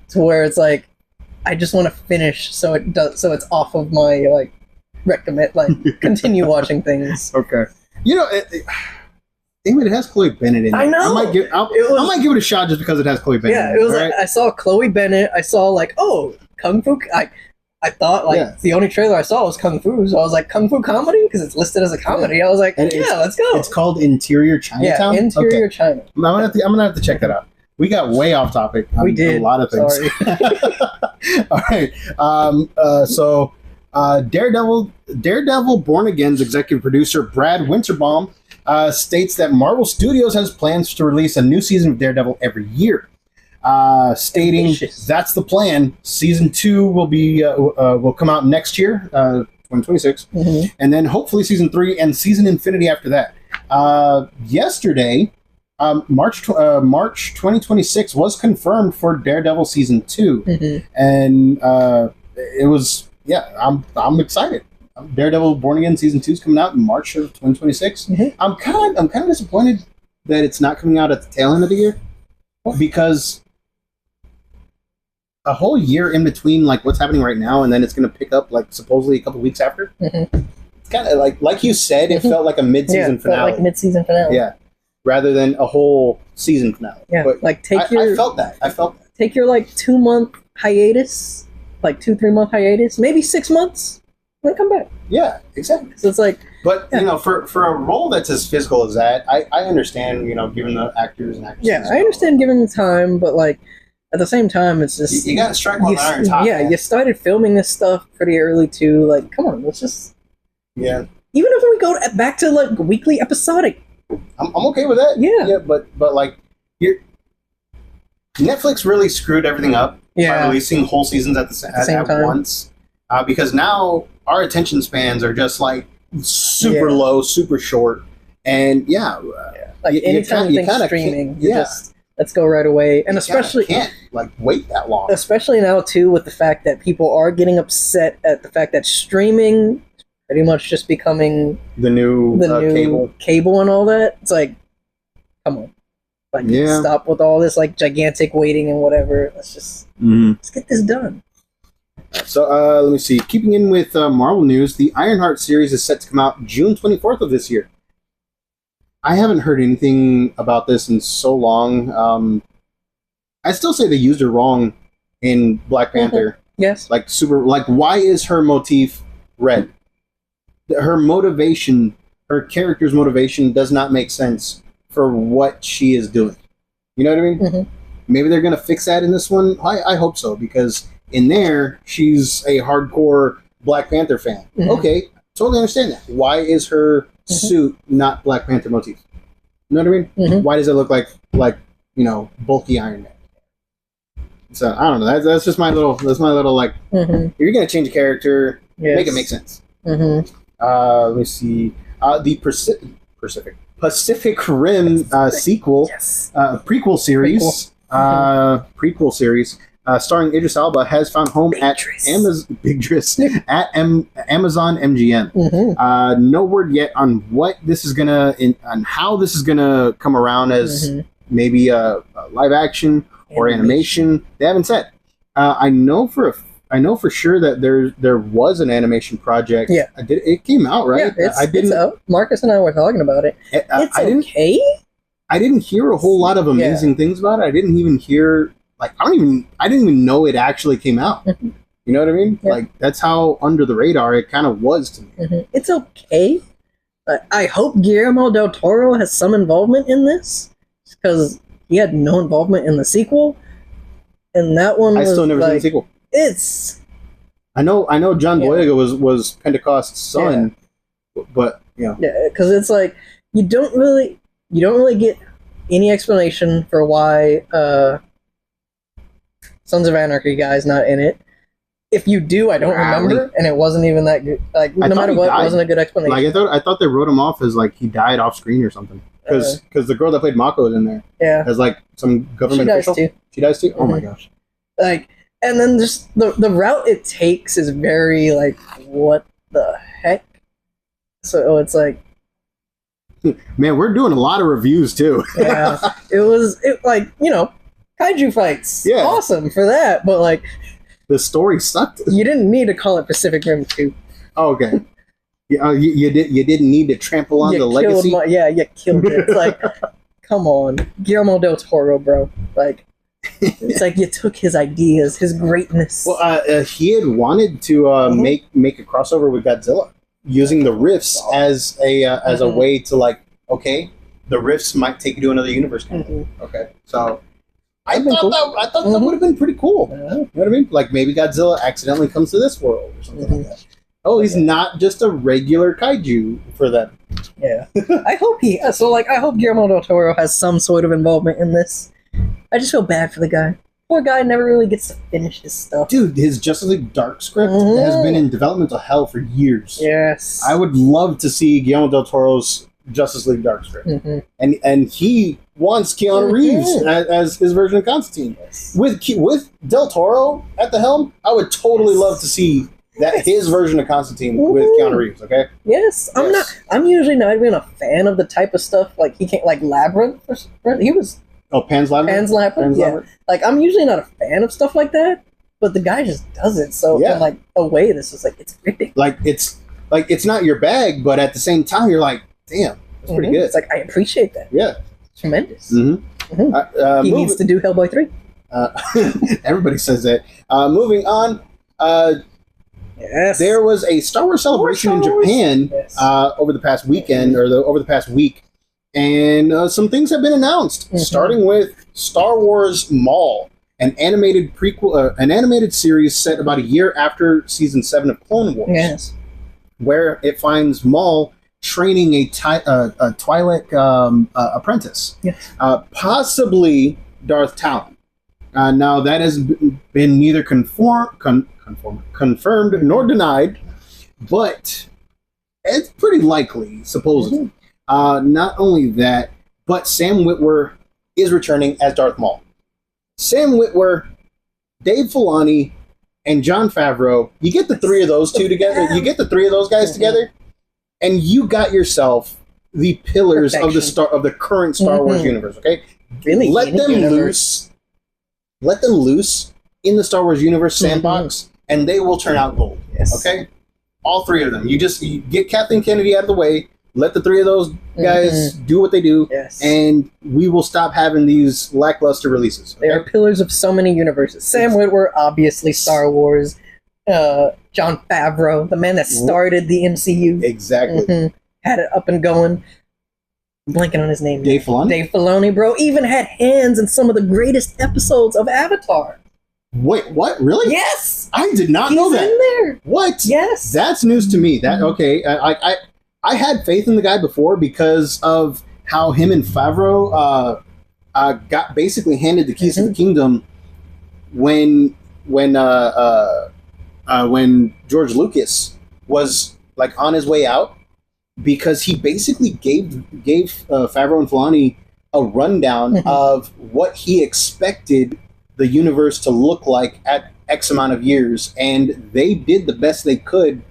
To where it's like, I just want to finish, so it's off of my like recommend, like continue watching things. Okay, David, it has Chloe Bennett in it. I know. I might give it a shot just because it has Chloe Bennett. Yeah, it was like I saw Chloe Bennett. I saw like, oh, Kung Fu. I thought like the only trailer I saw was Kung Fu, so I was like, Kung Fu comedy, because it's listed as a comedy. I was like, let's go. It's called Interior Chinatown. Yeah, Interior China. I'm gonna have to check that out. We got way off topic. We did a lot of things. Sorry. All right. So Daredevil Born Again's executive producer Brad Winterbaum states that Marvel Studios has plans to release a new season of Daredevil every year. Stating ambitious. That's the plan. Season 2 will come out next year, 2026, and then hopefully season 3 and season infinity after that. Yesterday, March 2026 was confirmed for Daredevil season 2, and it was I'm excited. Daredevil Born Again season 2 is coming out in March of 2026. I'm kind of disappointed that it's not coming out at the tail end of the year, because a whole year in between like what's happening right now and then it's going to pick up like supposedly a couple weeks after. It's kind of like you said, it felt like a mid-season finale. Like mid-season finale. Yeah. Rather than a whole season finale. Yeah. But like I felt that. Take your like 2-month hiatus, like 2-3 month hiatus, maybe 6 months, then come back. Yeah, exactly. So it's like, but you know, for a role that's as physical as that, I understand, you know, given the actors and actresses. Yeah, I understand giving the time, but like at the same time, it's just you got to strike while the iron's hot. Yeah, man. You started filming this stuff pretty early too. Like, come on, let's just even if we go back to like weekly episodic, I'm okay with that. Yeah, but like Netflix really screwed everything up by releasing whole seasons at the same time once, because now our attention spans are just like super low, super short, and like anytime you think streaming, just let's go right away, and especially can't like wait that long. Especially now too, with the fact that people are getting upset at the fact that streaming pretty much just becoming the new cable and all that. It's like, come on, like stop with all this like gigantic waiting and whatever. Let's just let's get this done. So let me see. Keeping in with Marvel news, the Ironheart series is set to come out June 24th of this year. I haven't heard anything about this in so long. I still say they used her wrong in Black Panther. Yes. Like why is her motif red? Her motivation, her character's motivation does not make sense for what she is doing. You know what I mean? Maybe they're going to fix that in this one. I hope so, because in there, she's a hardcore Black Panther fan. Okay, totally understand that. Why is her suit not Black Panther motif? You know what I mean? Why does it look like bulky Iron Man? So I don't know. That's just my little like. If you're gonna change a character, make it make sense. Let me see. The Pacific Rim sequel, prequel series, starring Idris Elba, has found home at Amazon MGM. No word yet on what this is on how this is gonna come around as maybe a live action or animation. They haven't said. I know for sure that there was an animation project. Yeah, it came out, right? Yeah, it's out. Marcus and I were talking about it. I didn't hear a whole lot of amazing things about it. I didn't even hear. Like I didn't even know it actually came out. You know what I mean? Yeah. Like that's how under the radar it kind of was to me. It's okay. I hope Guillermo del Toro has some involvement in this, because he had no involvement in the sequel, and that one I still never seen the sequel. I know John Boyega was Pentecost's son, but because it's like you don't really get any explanation for why Sons of Anarchy guy's not in it. If you do, I don't remember, and it wasn't even that good. Like no matter what, it wasn't a good explanation. Like I thought they wrote him off as like he died off screen or something. Because the girl that played Mako is in there. Yeah, as like some government official. She dies too. Oh my gosh! Like, and then just the route it takes is very like, what the heck? So it's like, man, we're doing a lot of reviews too. Yeah, it like kaiju fights. Yeah, awesome for that, but like the story sucked. You didn't need to call it Pacific Rim 2. Oh, okay. You didn't need to trample on the legacy. You killed it. It's like, come on, Guillermo del Toro, bro. Like, it's like you took his ideas, his greatness. Well, he had wanted to make a crossover with Godzilla, using the rifts as a way to like, okay, the rifts might take you to another universe. Okay, so I thought that would have been pretty cool. You know what I mean? Like maybe Godzilla accidentally comes to this world or something like that. Oh, he's not just a regular kaiju for them. Yeah. I hope Guillermo del Toro has some sort of involvement in this. I just feel bad for the guy. Poor guy never really gets to finish his stuff. Dude, his Justice League Dark script has been in developmental hell for years. Yes. I would love to see Guillermo del Toro's Justice League Dark script. And he wants Keanu Reeves as his version of Constantine. Yes. With Del Toro at the helm, I would totally love to see that his version of Constantine with Keanu Reeves. Okay. Yes, I'm usually not even a fan of the type of stuff like he can't like Labyrinth. He was. Oh, Pan's Labyrinth. Yeah. Like I'm usually not a fan of stuff like that, but the guy just does it. So in like a way, this is like it's ridiculous. It's not your bag, but at the same time, you're like, damn, that's pretty good. It's like I appreciate that. Yeah. Tremendous. He needs to do Hellboy 3. Everybody says that. Moving on. There was a Star Wars celebration in Japan over the past weekend, or over the past week, and some things have been announced. Starting with Star Wars Maul, an animated prequel, an animated series set about a year after Season 7 of Clone Wars. Yes. Where it finds Maul training a Twi'lek apprentice, possibly Darth Talon. Now that has been neither confirmed nor denied, but it's pretty likely, supposedly. Not only that, but Sam Witwer is returning as Darth Maul. Sam Witwer, Dave Filoni, and Jon Favreau. You get the three of those two together. You get the three of those guys together. And you got yourself the pillars of the current Star Wars universe. Okay, really, let them loose. Let them loose in the Star Wars universe sandbox, and they will turn out gold. Yes. Okay, all three of them. You get Kathleen Kennedy out of the way. Let the three of those guys do what they do, and we will stop having these lackluster releases. Okay? They are pillars of so many universes. Sam Witwer, obviously Star Wars. Jon Favreau, the man that started the MCU. Exactly. Had it up and going. I'm blanking on his name. Dave Filoni? Dave Filoni, bro. Even had hands in some of the greatest episodes of Avatar. Wait, what? Really? Yes! I did not know that. He's in there. What? Yes. That's news to me. That okay. I had faith in the guy before because of how him and Favreau got basically handed the keys to the kingdom when George Lucas was like on his way out, because he basically gave Favreau and Filoni a rundown of what he expected the universe to look like at X amount of years, and they did the best they could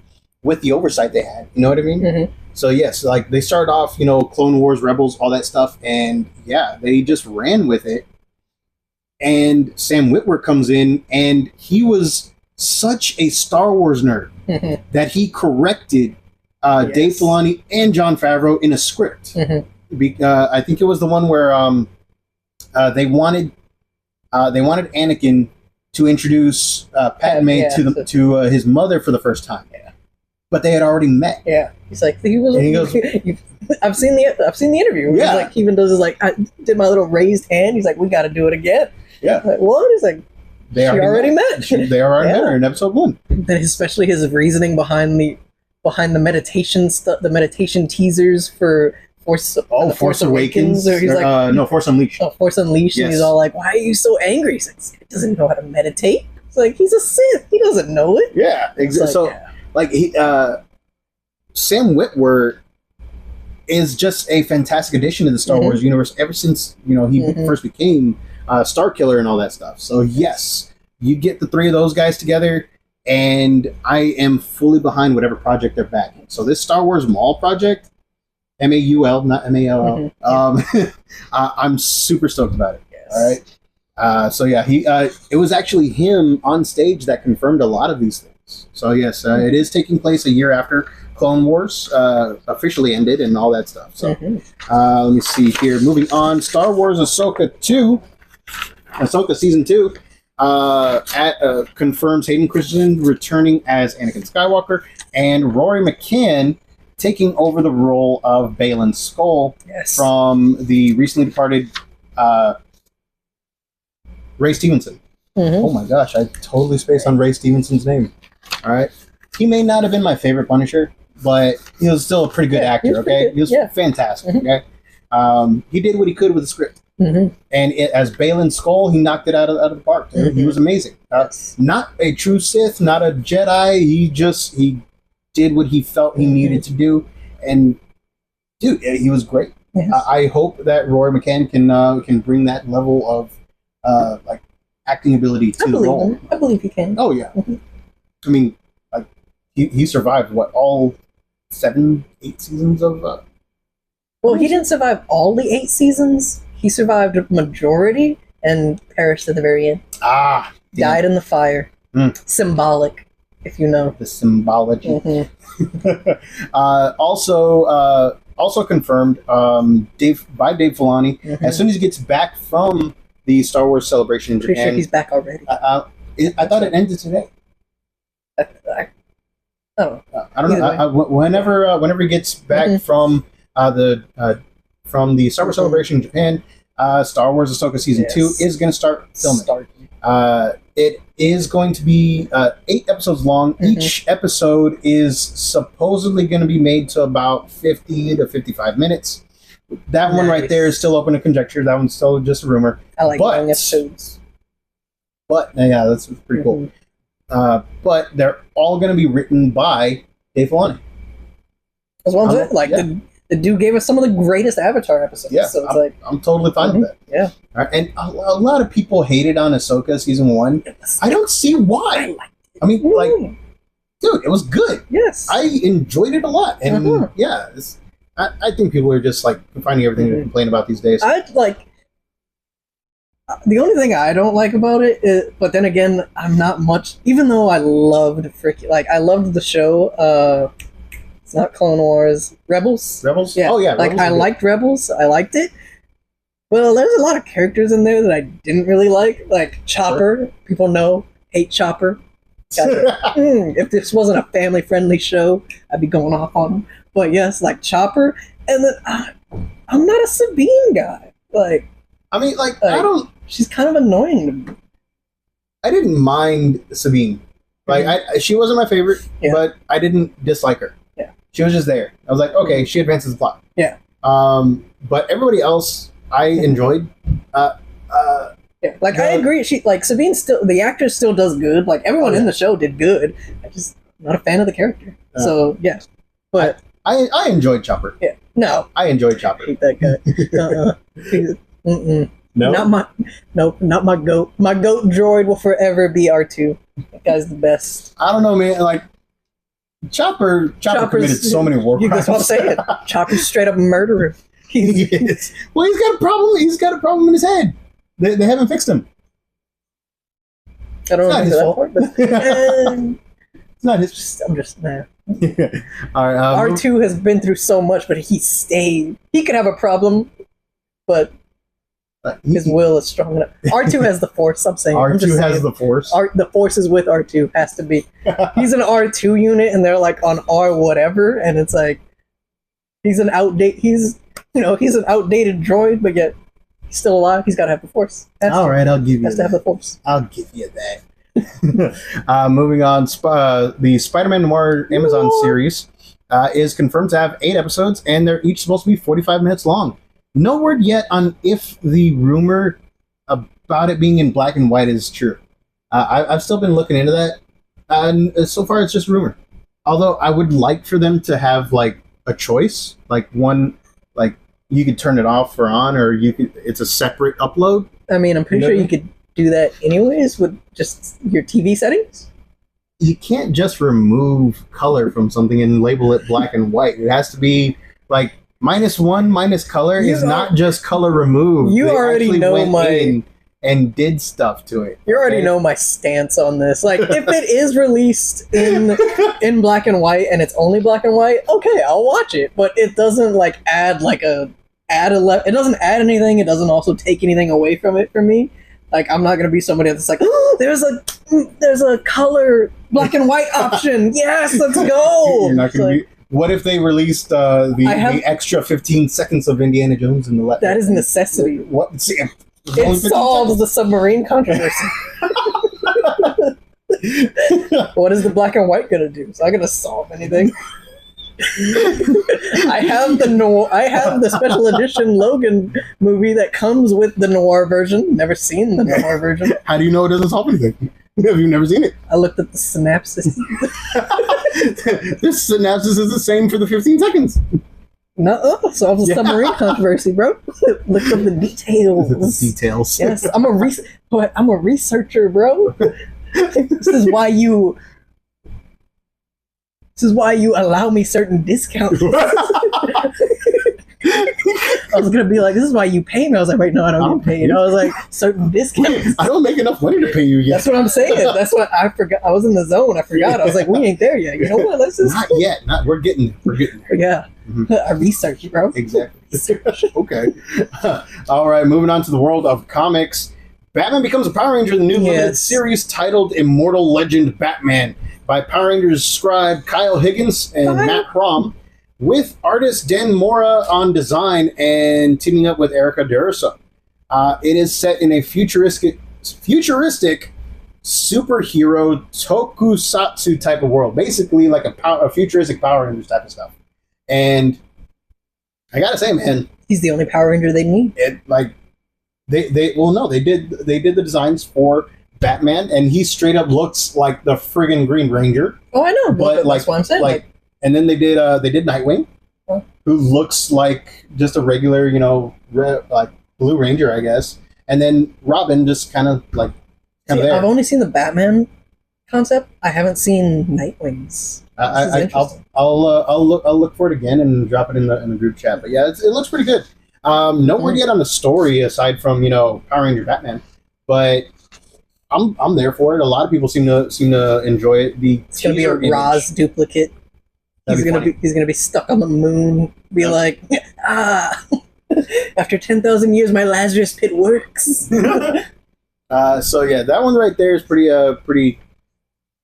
with the oversight they had. You know what I mean? So yes, like they started off, Clone Wars, Rebels, all that stuff, and yeah, they just ran with it. And Sam Witwer comes in, and he was such a Star Wars nerd that he corrected Dave Filoni and Jon Favreau in a script. I think it was the one where they wanted Anakin to introduce Padme to his mother for the first time. But they had already met. Yeah, he's like, he goes, I've seen the interview. Yeah, he's like, he even does his I did my little raised hand. He's like, we got to do it again. Yeah, I'm like, what? He's like, they already met. They already met her in episode 1. And especially his reasoning behind the meditation the meditation teasers for Force Awakens. Or he's no, Force Unleashed. Oh, Force Unleashed. Yes. And he's all like, why are you so angry? He's like, he doesn't know how to meditate. It's like, he's a Sith. He doesn't know it. Yeah, exactly. Sam Witwer is just a fantastic addition to the Star Wars universe ever since he first became Star Killer and all that stuff. So yes, you get the three of those guys together, and I am fully behind whatever project they're backing. So this Star Wars Maul project, MAUL, not MALL. I'm super stoked about it. Yes. All right. So yeah, it was actually him on stage that confirmed a lot of these things. So yes, it is taking place a year after Clone Wars officially ended and all that stuff. So let me see here. Moving on, Star Wars Ahsoka Season 2 confirms Hayden Christensen returning as Anakin Skywalker, and Rory McCann taking over the role of Baylan Skoll from the recently departed Ray Stevenson. Oh my gosh, I totally spaced on Ray Stevenson's name. All right, he may not have been my favorite Punisher, but he was still a pretty good actor. Okay, he was fantastic. Okay, he did what he could with the script, and as Baylan Skoll, he knocked it out of the park. He was amazing. Not a true Sith, not a Jedi. He did what he felt he needed to do, and dude, he was great. Yes. I hope that Rory McCann can bring that level of like acting ability to the role. I believe he can. Oh yeah. I mean, like he survived all 7, 8 seasons of. Well, he didn't survive all the 8 seasons. He survived a majority and perished at the very end. Died in the fire. Symbolic, if you know the symbology. Also confirmed Dave Filoni. As soon as he gets back from the Star Wars celebration in Japan, pretty sure he's back already. I thought it ended today. I don't know. I don't know. Whenever he gets back from the Star Wars celebration in Japan, Star Wars Ahsoka Season 2 is going to start filming. It is going to be 8 episodes long. Each episode is supposedly going to be made to about 50 to 55 minutes. That one right there is still open to conjecture. That one's still just a rumor. I like long episodes. But, yeah, that's pretty cool. But they're all going to be written by Dave Filoni. That's what I'm saying. Like, the dude gave us some of the greatest Avatar episodes. Yeah, so it's I'm totally fine with that. Yeah. And a lot of people hated on Ahsoka Season 1. I don't see why. I mean, dude, it was good. Yes. I enjoyed it a lot. And, yeah, I think people are just, finding everything to complain about these days. The only thing I don't like about it is, but then again, I'm not much, even though I loved I loved the show, it's not Clone Wars, Rebels? Rebels? Yeah. Oh, yeah. I liked Rebels, I liked it. Well, there's a lot of characters in there that I didn't really like Chopper, people know, hate Chopper. If this wasn't a family-friendly show, I'd be going off on him. But yes, Chopper, and then I'm not a Sabine guy. I don't... She's kind of annoying to me. I didn't mind Sabine. She wasn't my favorite, but I didn't dislike her. Yeah. She was just there. I was like, okay, she advances the plot. Yeah. But everybody else, I enjoyed. I agree. Sabine still, the actor still does good. Everyone in the show did good. I'm just not a fan of the character. So, yeah. But... I enjoyed Chopper. Yeah. No. I enjoyed Chopper. I hate that guy. No, not my goat. My goat droid will forever be R2. That guy's the best. I don't know, man. Chopper committed so many war crimes. That's what I'm saying. Chopper's straight up murderer. Yes. Well, he's got a problem. He's got a problem in his head. They haven't fixed him. I don't know his fault. Part, but, it's not his. I'm just nah. All right. R2 has been through so much, but he stayed. He could have a problem, but his will is strong enough. R2 has the Force. I'm saying R2 has the Force. The Force is with R2. Has to be. He's an R2 unit, and they're on R whatever, and it's he's an outdated. He's an outdated droid, but yet he's still alive. He's got to have the Force. All right, I'll give you. Has to have the Force. I'll give you that. Moving on, the Spider-Man Noir Amazon series is confirmed to have 8 episodes, and they're each supposed to be 45 minutes long. No word yet on if the rumor about it being in black and white is true. I've still been looking into that, and so far it's just rumor. Although I would like for them to have a choice, one you could turn it off or on, or it's a separate upload. I mean, I'm pretty sure you could do that anyways with just your TV settings. You can't just remove color from something and label it black and white. It has to be -1 minus color is not just color removed. You already know and did stuff to it. You already know my stance on this. If it is released in black and white and it's only black and white, okay, I'll watch it. But it doesn't it doesn't add anything. It doesn't also take anything away from it for me. I'm not gonna be somebody that's oh, there's a color black and white option. Yes, let's go. You're not gonna be. What if they released the extra 15 seconds of Indiana Jones in the left? That is a necessity. What? See, it solves the submarine controversy. What is the black and white gonna do? It's not gonna solve anything. I have the special edition Logan movie that comes with the noir version. Never seen the noir version. How do you know it doesn't solve anything? Have you never seen it? I looked at the synopsis. This synopsis is the same for the 15 seconds. No, solves the submarine controversy, bro. Look up the details. Details. Yes, I'm a researcher, bro. This is why you allow me certain discounts. I was gonna be like, this is why you pay me. I was like, wait, no, I don't get paid. I was like, certain discounts. I don't make enough money to pay you yet. That's what I'm saying. That's what I forgot. I was in the zone. I forgot. I was like, we ain't there yet. You know what? Let's just not yet. We're getting there. Yeah. Mm-hmm. I research, bro. Exactly. Okay. All right. Moving on to the world of comics. Batman becomes a Power Ranger in the new limited series titled Immortal Legend Batman by Power Rangers scribe Kyle Higgins and Matt Crom, with artist Dan Mora on design and teaming up with Erica D'Urso. It is set in a futuristic superhero tokusatsu type of world, basically like a futuristic Power Rangers type of stuff. And I gotta say, man, he's the only Power Ranger they need. They did the designs for Batman, and he straight up looks like the friggin' Green Ranger. Oh, I know, but that's what I'm saying. And then they did Nightwing, who looks like just a regular, Blue Ranger, I guess. And then Robin just kind of there. I've only seen the Batman concept. I haven't seen Nightwing's. I'll look for it again and drop it in the group chat. But yeah, it looks pretty good. No word yet on the story aside from Power Ranger Batman, but I'm there for it. A lot of people seem to enjoy it. It's gonna be a Roz duplicate. He's gonna be stuck on the moon. Be like, after 10,000 years, my Lazarus pit works. So yeah, that one right there is pretty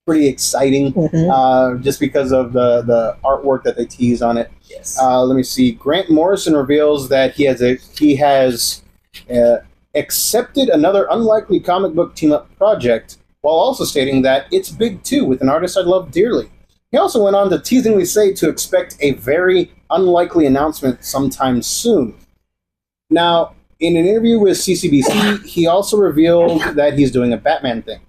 exciting. Mm-hmm. Just because of the artwork that they tease on it. Yes. Let me see. Grant Morrison reveals that he has accepted another unlikely comic book team-up project, while also stating that it's big too, with an artist I love dearly. He also went on to teasingly say to expect a very unlikely announcement sometime soon. Now, in an interview with CCBC, he also revealed that he's doing a Batman thing.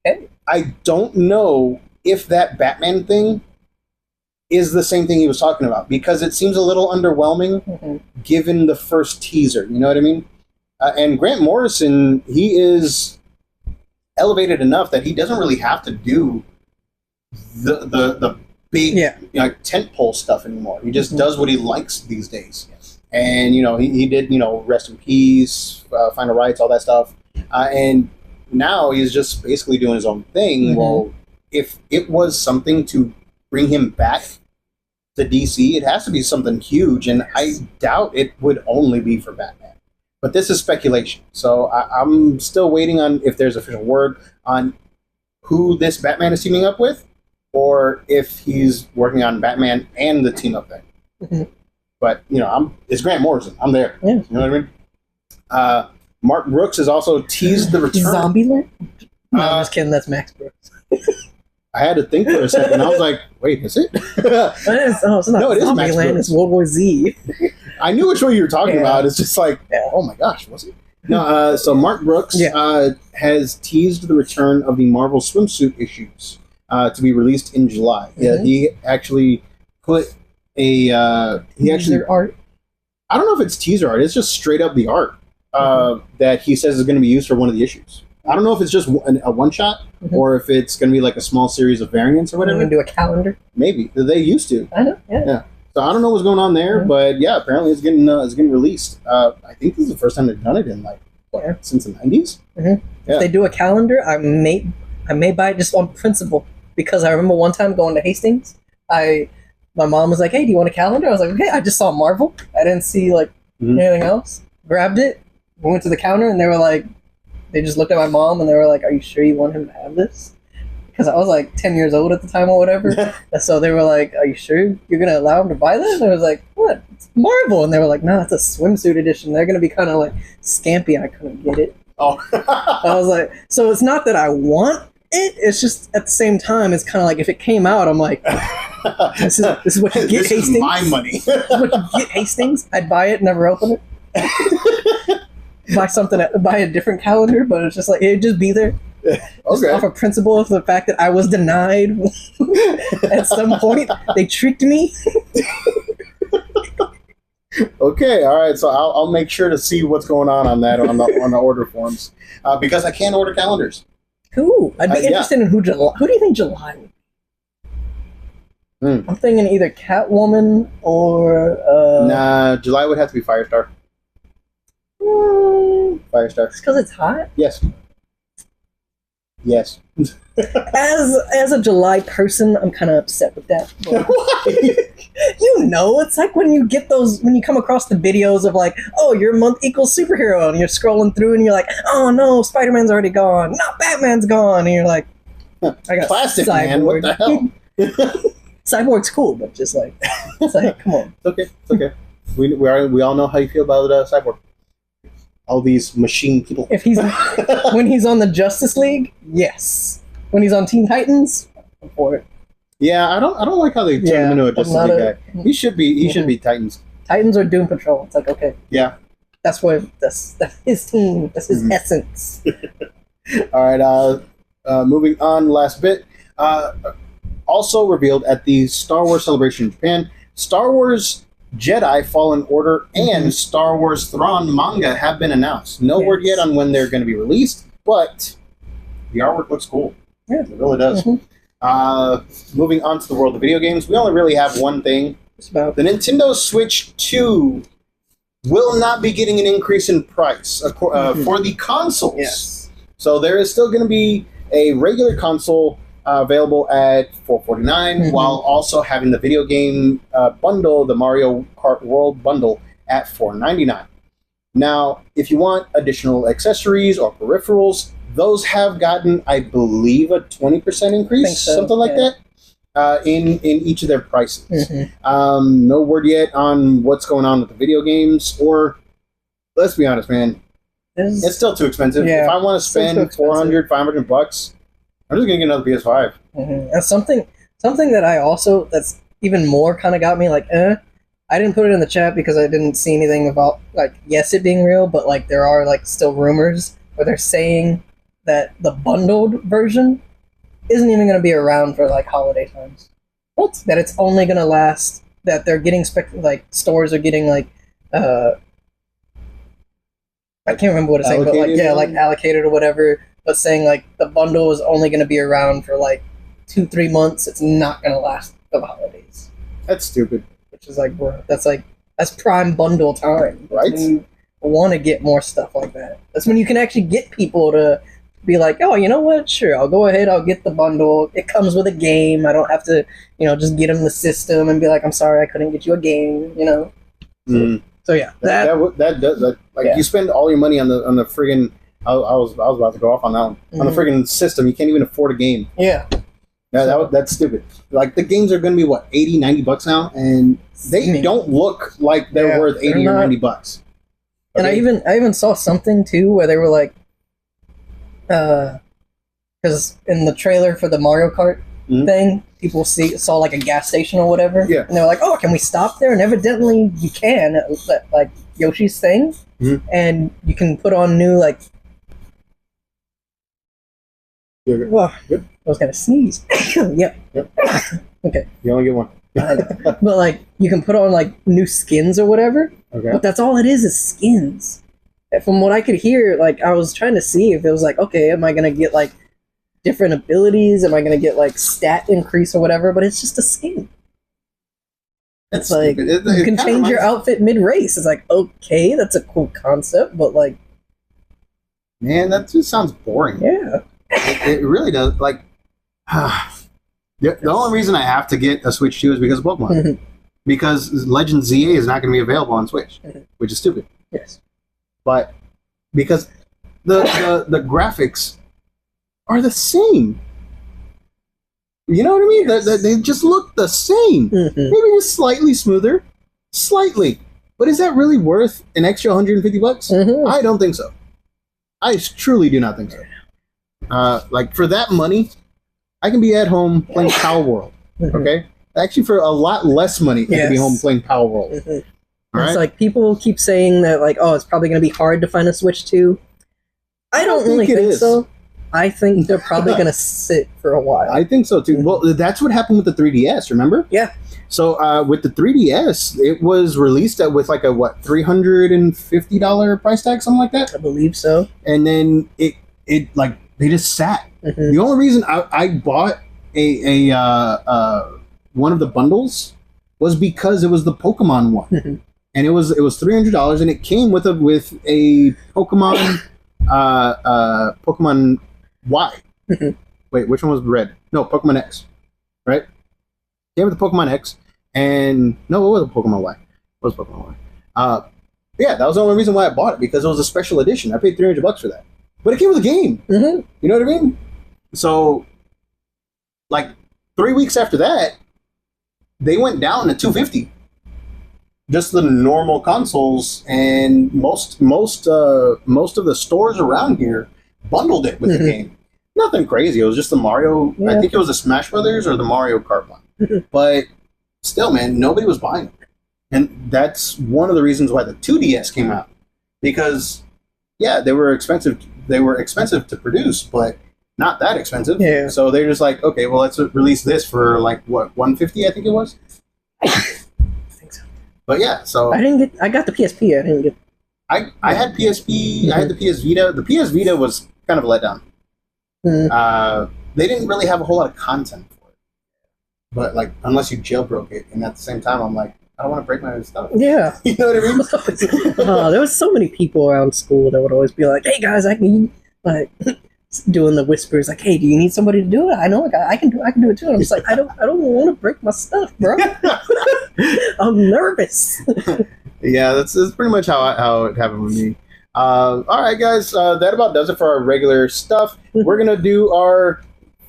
Okay. I don't know if that Batman thing is the same thing he was talking about, because it seems a little underwhelming given the first teaser. You know what I mean? And Grant Morrison, he is elevated enough that he doesn't really have to do the big tentpole stuff anymore. He just does what he likes these days. Yes. And he did Rest in Peace, Final Rights, all that stuff, and now he's just basically doing his own thing. Mm-hmm. Well, if it was something to bring him back to DC, it has to be something huge, and I doubt it would only be for Batman. But this is speculation, so I'm still waiting on if there's official word on who this Batman is teaming up with, or if he's working on Batman and the team up thing. Mm-hmm. But it's Grant Morrison. I'm there. Yeah. You know what I mean? Mark Brooks has also teased the return. Zombieland? No, I'm just kidding. That's Max Brooks. I had to think for a second. I was like, wait, is it? It's not Zombieland. It's World War Z. I knew which one you were talking about. It's just like, oh my gosh, was it? No, so Mark Brooks has teased the return of the Marvel swimsuit issues to be released in July. Mm-hmm. Yeah, he actually put teaser art. I don't know if it's teaser art. It's just straight up the art that he says is going to be used for one of the issues. I don't know if it's just a one shot or if it's going to be like a small series of variants or whatever. Going to do a calendar? Since they used to. I know. Yeah. So I don't know what's going on there, but yeah, apparently it's getting released. I think this is the first time they've done it in since the 90s. Mm-hmm. Yeah. If they do a calendar, I may buy it just on principle, because I remember one time going to Hastings. My mom was like, "Hey, do you want a calendar?" I was like, "Okay." I just saw Marvel. I didn't see anything else. Grabbed it. We went to the counter, and they just looked at my mom, and they were like, "Are you sure you want him to have this?" Because I was like 10 years old at the time or whatever. And so they were like, "Are you sure you're going to allow him to buy this?" And I was like, "What? It's Marvel." And they were like, "No, it's a swimsuit edition. They're going to be kind of scampy." I couldn't get it. Oh. I was like, so it's not that I want it. It's just at the same time, it's kind of like if it came out, I'm like, this is what you get, Hastings. Is my money. This is what you get, Hastings. I'd buy it, never open it. Buy a different calendar, but it's just it'd just be there. Just off a principle of the fact that I was denied at some point. They tricked me. Okay, all right. So I'll make sure to see what's going on that on the order forms, because I can order calendars. Cool. I'd be interested in who do you think July would be? I'm thinking either Catwoman or Nah, July would have to be Firestar. Firestar. Just because it's hot? Yes. Yes. As a July person, I'm kind of upset with that. It's like when you come across the videos of like, oh, your month equals superhero, and you're scrolling through and you're like, oh no, Spider-Man's already gone, not Batman's gone, and you're like, I got Plastic Cyborg. Man, what the hell? Cyborg's cool, but just like, it's like, come on. It's okay. We all know how you feel about Cyborg. All these machine people. When he's on the Justice League, yes. When he's on Teen Titans, I'm for it. Yeah, I don't like how they turn him into a Justice League guy. He should be Titans. Titans or Doom Patrol. It's like, okay. Yeah. That's his team. That's his essence. All right. Moving on. Last bit. Also revealed at the Star Wars Celebration in Japan, Star Wars Jedi Fallen Order and Star Wars Thrawn manga have been announced. No word yet on when they're going to be released, but the artwork looks cool. Yeah, it really does. Moving on to the world of video games, we only really have one thing. The Nintendo Switch 2 will not be getting an increase in price for the consoles. Yes. So there is still going to be a regular console available at $449, while also having the video game bundle, the Mario Kart World bundle, at $499. Now, if you want additional accessories or peripherals, those have gotten, I believe, a 20% increase, something like that, in each of their prices. No word yet on what's going on with the video games, or let's be honest, man, it's still too expensive. If I want to spend $400, $500, I'm just gonna get another PS5. And something that that's even more kind of got me like, I didn't put it in the chat because I didn't see anything about like it being real, but like there are like still rumors where they're saying that the bundled version isn't even going to be around for like holiday times. What? That it's only going to last. That they're getting stores are getting like I can't remember what it's saying, but like like allocated or whatever. But saying like the bundle is only going to be around for like 2-3 months. It's not going to last for the holidays. That's stupid. Which is like, bro, that's prime bundle time, right? When you want to get more stuff like that. That's when you can actually get people to be like, oh, you know what? Sure, I'll go ahead. I'll get the bundle. It comes with a game. I don't have to, just get them the system and be like, I'm sorry, I couldn't get you a game. So yeah, that does you spend all your money on the friggin'. I was about to go off on that one. On the friggin' system, you can't even afford a game. Yeah. That's stupid. Like, the games are going to be, what, $80, $90 now? And they don't look like they're worth $80 or $90. Okay? And I even saw something, too, where they were like, because in the trailer for the Mario Kart thing, people saw like a gas station or whatever. Yeah. And they were like, oh, can we stop there? And evidently you can, at like Yoshi's thing. And you can put on new, like, well, I was gonna sneeze. Yep. Okay. You only get one. But like, you can put on like new skins or whatever. Okay. But that's all it is skins. And from what I could hear, like I was trying to see if it was like, okay, am I gonna get like different abilities? Am I gonna get like stat increase or whatever? But it's just a skin. It's like you can change your outfit mid-race. It's like, okay, that's a cool concept, but like, man, that just sounds boring. Yeah. It really does. Like, the only reason I have to get a Switch 2 is because of Pokemon. Because Legend ZA is not going to be available on Switch, which is stupid. Yes. But because the graphics are the same. You know what I mean? Yes. They just look the same. Maybe just slightly smoother. Slightly. But is that really worth an extra $150? I don't think so. I truly do not think so. Like, for that money, I can be at home playing Power World. Okay? Actually, for a lot less money, I can be home playing Power World. It's like, people keep saying that, like, oh, it's probably going to be hard to find a Switch 2. I don't really think so. I think they're probably going to sit for a while. I think so too. Well, that's what happened with the 3DS, remember? Yeah. So with the 3DS, it was released with like a what, $350 price tag, something like that? I believe so. And then it like they just sat. The only reason I bought a one of the bundles was because it was the Pokemon one. And it was $300, and it came with a Pokemon Pokemon Y. Wait, which one was red? No, Pokemon X, right? Came with the Pokemon X, and no, it was a Pokemon Y. It was Pokemon Y. Yeah, that was the only reason why I bought it, because it was a special edition. I paid $300 for that, but it came with a game. You know what I mean? So, like 3 weeks after that, they went down to $250. Just the normal consoles, and most of the stores around here bundled it with the game. Nothing crazy. It was just the Mario. Yeah. I think it was the Smash Brothers or the Mario Kart one. But still, man, nobody was buying it, and that's one of the reasons why the 2DS came out. Because yeah, they were expensive. They were expensive to produce, but not that expensive. Yeah. So they're just like, okay, well, let's release this for like what, $150? I think it was. But yeah, so I got the PSP. I didn't get. I had PSP. I had the PS Vita. The PS Vita was kind of a letdown. They didn't really have a whole lot of content for it. But like, unless you jailbroke it, and at the same time, I'm like, I don't want to break my own stuff. Yeah, you know what I mean. There was so many people around school that would always be like, "Hey guys, I can like." Doing the whispers like, "Hey, do you need somebody to do it? I know I can do it too." And I'm just like, I don't want to break my stuff, bro. I'm nervous. Yeah, that's pretty much how it happened with me. All right, guys, that about does it for our regular stuff. We're gonna do our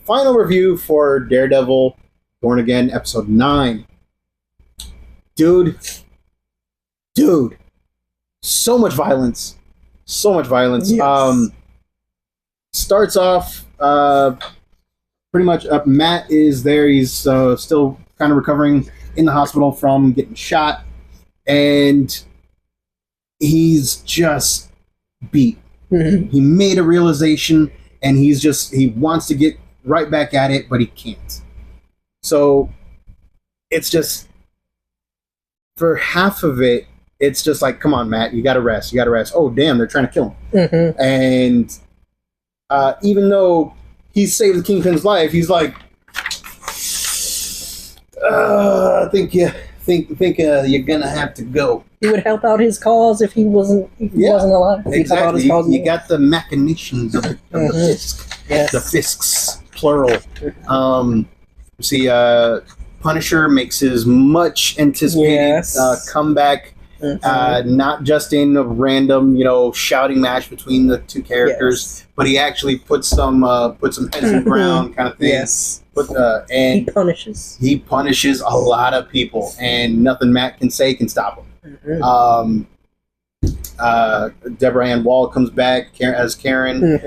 final review for Daredevil Born Again episode 9. Dude, so much violence. Yes. Starts off pretty much Matt is there. He's still kind of recovering in the hospital from getting shot, and he's just beat. He made a realization, and he wants to get right back at it, but he can't. So it's just, for half of it, it's just like, come on, Matt, you gotta rest. Oh damn, they're trying to kill him. And even though he saved the Kingpin's life, he's like, I think you're gonna have to go. He would help out his cause if he wasn't alive. Exactly. You got the machinations of the Fisk. Yes. The Fisks, plural. See, Punisher makes his much anticipated comeback. Not just in a random, shouting match between the two characters, but he actually put some heads in the ground kind of thing. Yes. And he punishes a lot of people, and nothing Matt can say can stop him. Deborah Ann Wall comes back as Karen.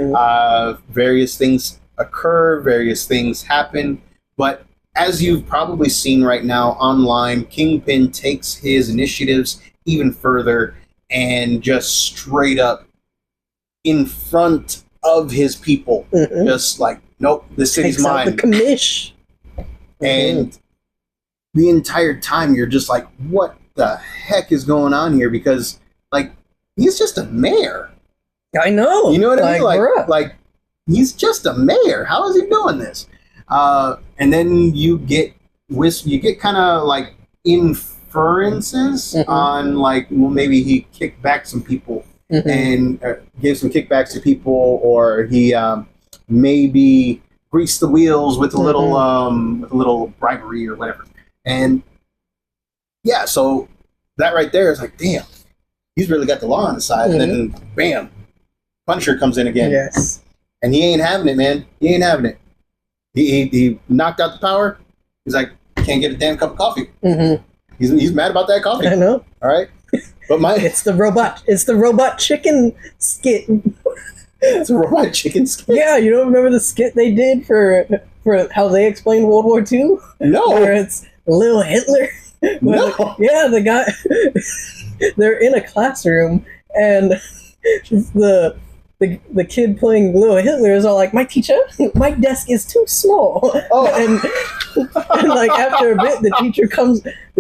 Various things occur, various things happen, but as you've probably seen right now online, Kingpin takes his initiatives even further and just straight up in front of his people, just like, nope, this city's mine. Takes out the commish. And the entire time you're just like, what the heck is going on here? Because like, he's just a mayor. I know. You know what I mean? Like he's just a mayor. How is he doing this? And then you get kind of like inferences on like, well, maybe he kicked back some people and gave some kickbacks to people, or he maybe greased the wheels with a little bribery or whatever. And yeah, so that right there is like, damn, he's really got the law on his side. And then bam, Punisher comes in again. Yes, and he ain't having it, man. He ain't having it. He knocked out the power. He's like, can't get a damn cup of coffee. He's mad about that coffee. I know. All right, but it's the robot chicken skit. It's a robot chicken skit. Yeah, you don't remember the skit they did for how they explained World War II? No, where it's little Hitler. No. Yeah, the guy. They're in a classroom, and the kid playing little Hitler is all like, my desk is too small. Oh. and like after a bit, the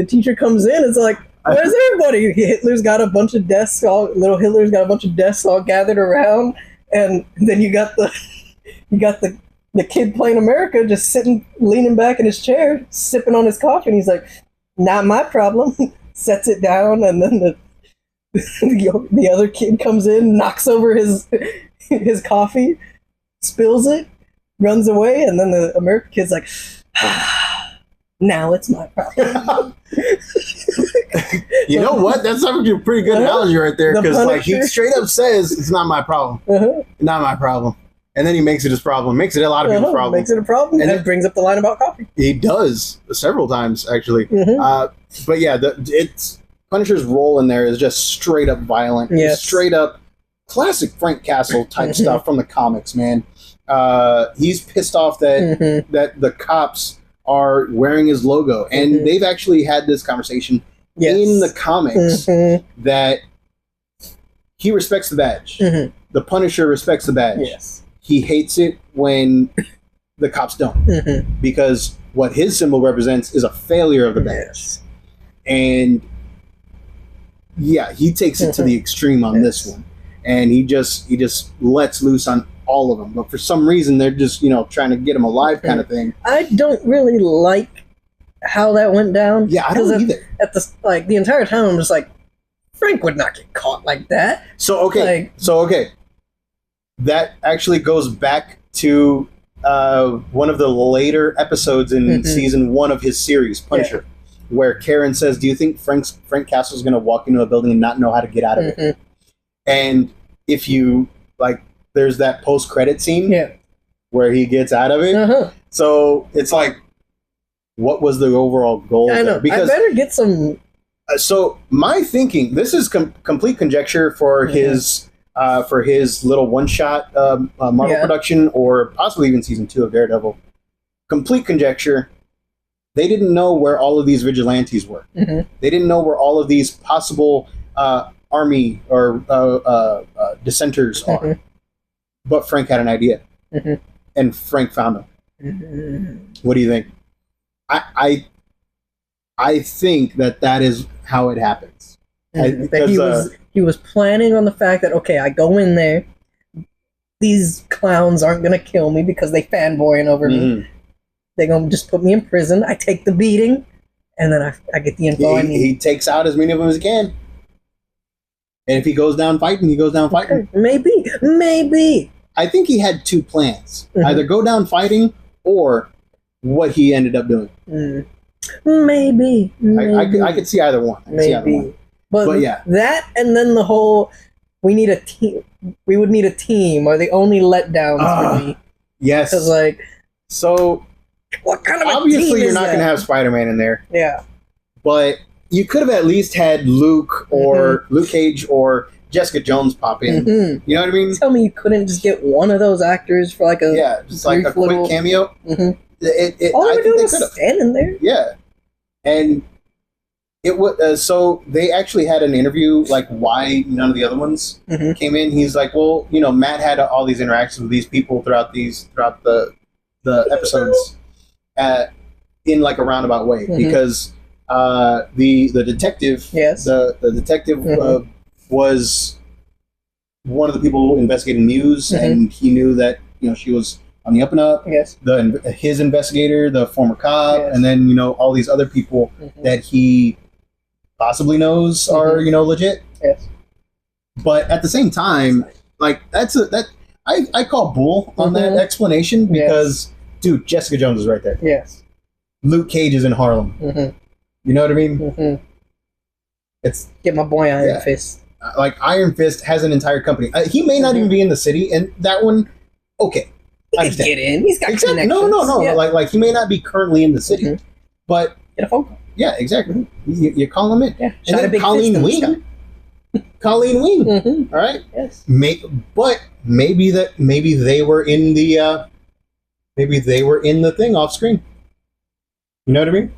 teacher comes in. It's like, where's everybody? Hitler's got a bunch of desks. Little Hitler's got a bunch of desks all gathered around, and then you got the kid playing America just sitting, leaning back in his chair, sipping on his coffee, and he's like, not my problem. Sets it down, and then the other kid comes in, knocks over his coffee, spills it, runs away, and then the American kid's like, now it's my problem. You know what? That's actually a pretty good analogy right there, because like he straight up says, it's not my problem. Not my problem. And then he makes it his problem. Makes it a lot of people's problem. Makes it a problem, and then brings up the line about coffee. He does several times, actually. But yeah, it's Punisher's role in there is just straight up violent. Yes. Straight up classic Frank Castle type stuff from the comics, man. He's pissed off that that the cops are wearing his logo, and they've actually had this conversation in the comics that he respects the badge. The Punisher respects the badge. Yes. He hates it when the cops don't, because what his symbol represents is a failure of the badge. Yes. And yeah, he takes it to the extreme on this one, and he just lets loose on all of them. But for some reason, they're just trying to get him alive, kind of thing. I don't really like how that went down. Yeah, I don't either. At the entire time, I'm just like, Frank would not get caught like that. So okay. That actually goes back to one of the later episodes in season 1 of his series, Punisher, where Karen says, do you think Frank Castle's going to walk into a building and not know how to get out of it? And if you, there's that post-credit scene where he gets out of it. So it's like, what was the overall goal? I know. Because I better get some... So my thinking, this is complete conjecture for his little one-shot Marvel production, or possibly even season 2 of Daredevil. Complete conjecture. They didn't know where all of these vigilantes were. They didn't know where all of these possible army or dissenters are. But Frank had an idea, and Frank found them. What do you think? I think that is how it happens. He was planning on the fact that, okay, I go in there, these clowns aren't going to kill me because they fanboying over me. They're going to just put me in prison. I take the beating, and then I get the info I need. He takes out as many of them as he can. And if he goes down fighting, he goes down fighting. Maybe. I think he had 2 plans. Either go down fighting, or what he ended up doing. Maybe. I could see either one. But yeah, that, and then the whole, we need a team. We would need a team, are the only letdowns for me. Yes. Because so what kind of obviously you're not going to have Spider-Man in there. Yeah. But you could have at least had Luke or Luke Cage or Jessica Jones pop in. You know what I mean? Tell me you couldn't just get one of those actors for a quick cameo. All they were doing was standing there. Yeah, and it was so they actually had an interview why none of the other ones came in. He's like, well, Matt had all these interactions with these people throughout the episodes in a roundabout way, because the detective the detective was one of the people investigating Muse, and he knew that she was on the up and up. Yes. His investigator, the former cop, and then all these other people that he possibly knows are legit. Yes. But at the same time, I call bull on that explanation, because dude, Jessica Jones is right there. Yes. Luke Cage is in Harlem. You know what I mean? It's get my boy Iron Fist. Iron Fist has an entire company. He may not even be in the city, and that one, okay. He can get in. He's got connections. No. Yeah. He may not be be in the city, but get a phone call. Yeah, exactly. You call him in. Yeah. And then Colleen Wing. Colleen Wing. All right. Yes. But maybe they were in the thing off screen. You know what I mean?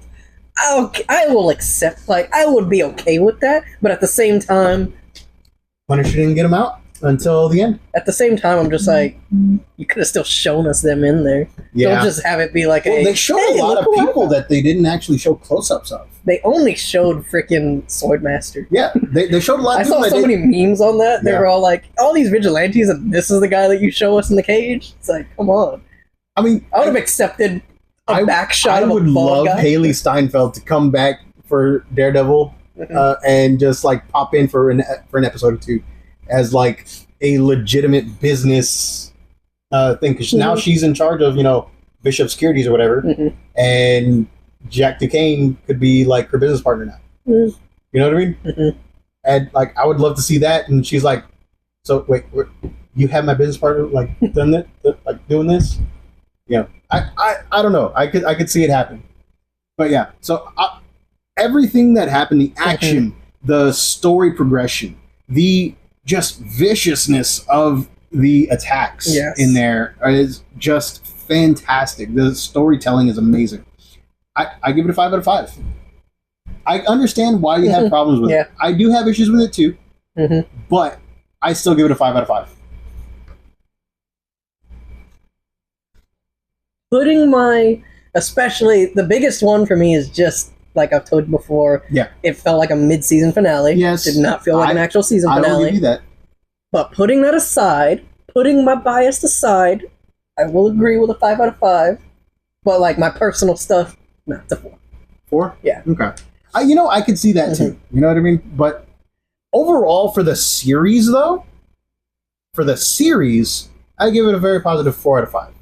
I will accept. I would be okay with that, but at the same time, Punisher didn't get him out. until the end. At the same time, I'm just like, you could have still shown us them in there. Yeah. Don't just have it be like they showed a lot of people that they didn't actually show close-ups of. They only showed freaking Swordmaster. Yeah, they showed a lot of people. I saw so many memes on that. They were all like, all these vigilantes, and this is the guy that you show us in the cage? It's like, come on. I mean, I would have accepted a back shot of a bald guy. I would love Haley Steinfeld to come back for Daredevil and just like pop in for an episode or two as like a legitimate business thing, because now she's in charge of, you know, Bishop Securities or whatever, and Jack Duquesne could be like her business partner now. You know what I mean? And like, I would love to see that. And she's like, "So wait, you have my business partner like done that, like doing this?" You know, I don't know. I could see it happen. But yeah, so everything that happened, the action, the story progression, the just viciousness of the attacks in there is just fantastic. The storytelling is amazing. I give it a 5 out of 5. I understand why you have problems with it. I do have issues with it too, but I still give it a 5 out of 5. Especially the biggest one for me is just like I've told you before. Yeah, it felt like a mid-season finale. Yes, did not feel like an actual season finale. I will give you that. But putting that aside, putting my bias aside, I will agree with a 5 out of 5. But like my personal stuff, no, it's a 4. 4? Yeah. Okay. I could see that too. You know what I mean? But overall, for the series, though, I give it a very positive 4 out of 5.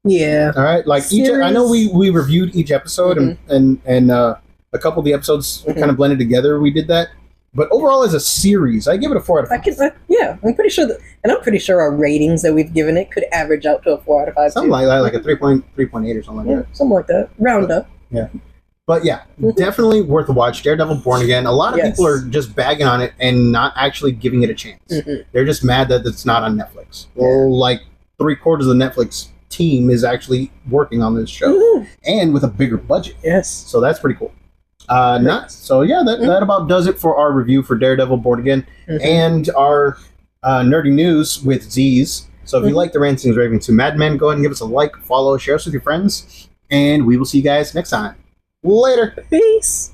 Yeah. All right. Like I know we reviewed each episode and a couple of the episodes kind of blended together. We did that. But overall, as a series, I give it a 4 out of 5. I'm pretty sure I'm pretty sure our ratings that we've given it could average out to a 4 out of 5. Something like that, like a 3.8 or something like that. Something like that. Round up. Yeah. But yeah, definitely worth a watch. Daredevil Born Again. A lot of people are just bagging on it and not actually giving it a chance. They're just mad that it's not on Netflix. Well, like 3/4 of the Netflix team is actually working on this show and with a bigger budget. Yes. So that's pretty cool. That about does it for our review for Daredevil Born Again and our nerdy news with Z's. So if you like the Rantings Raving 2 Mad Men, go ahead and give us a like, follow, share us with your friends, and we will see you guys next time. Later. Peace.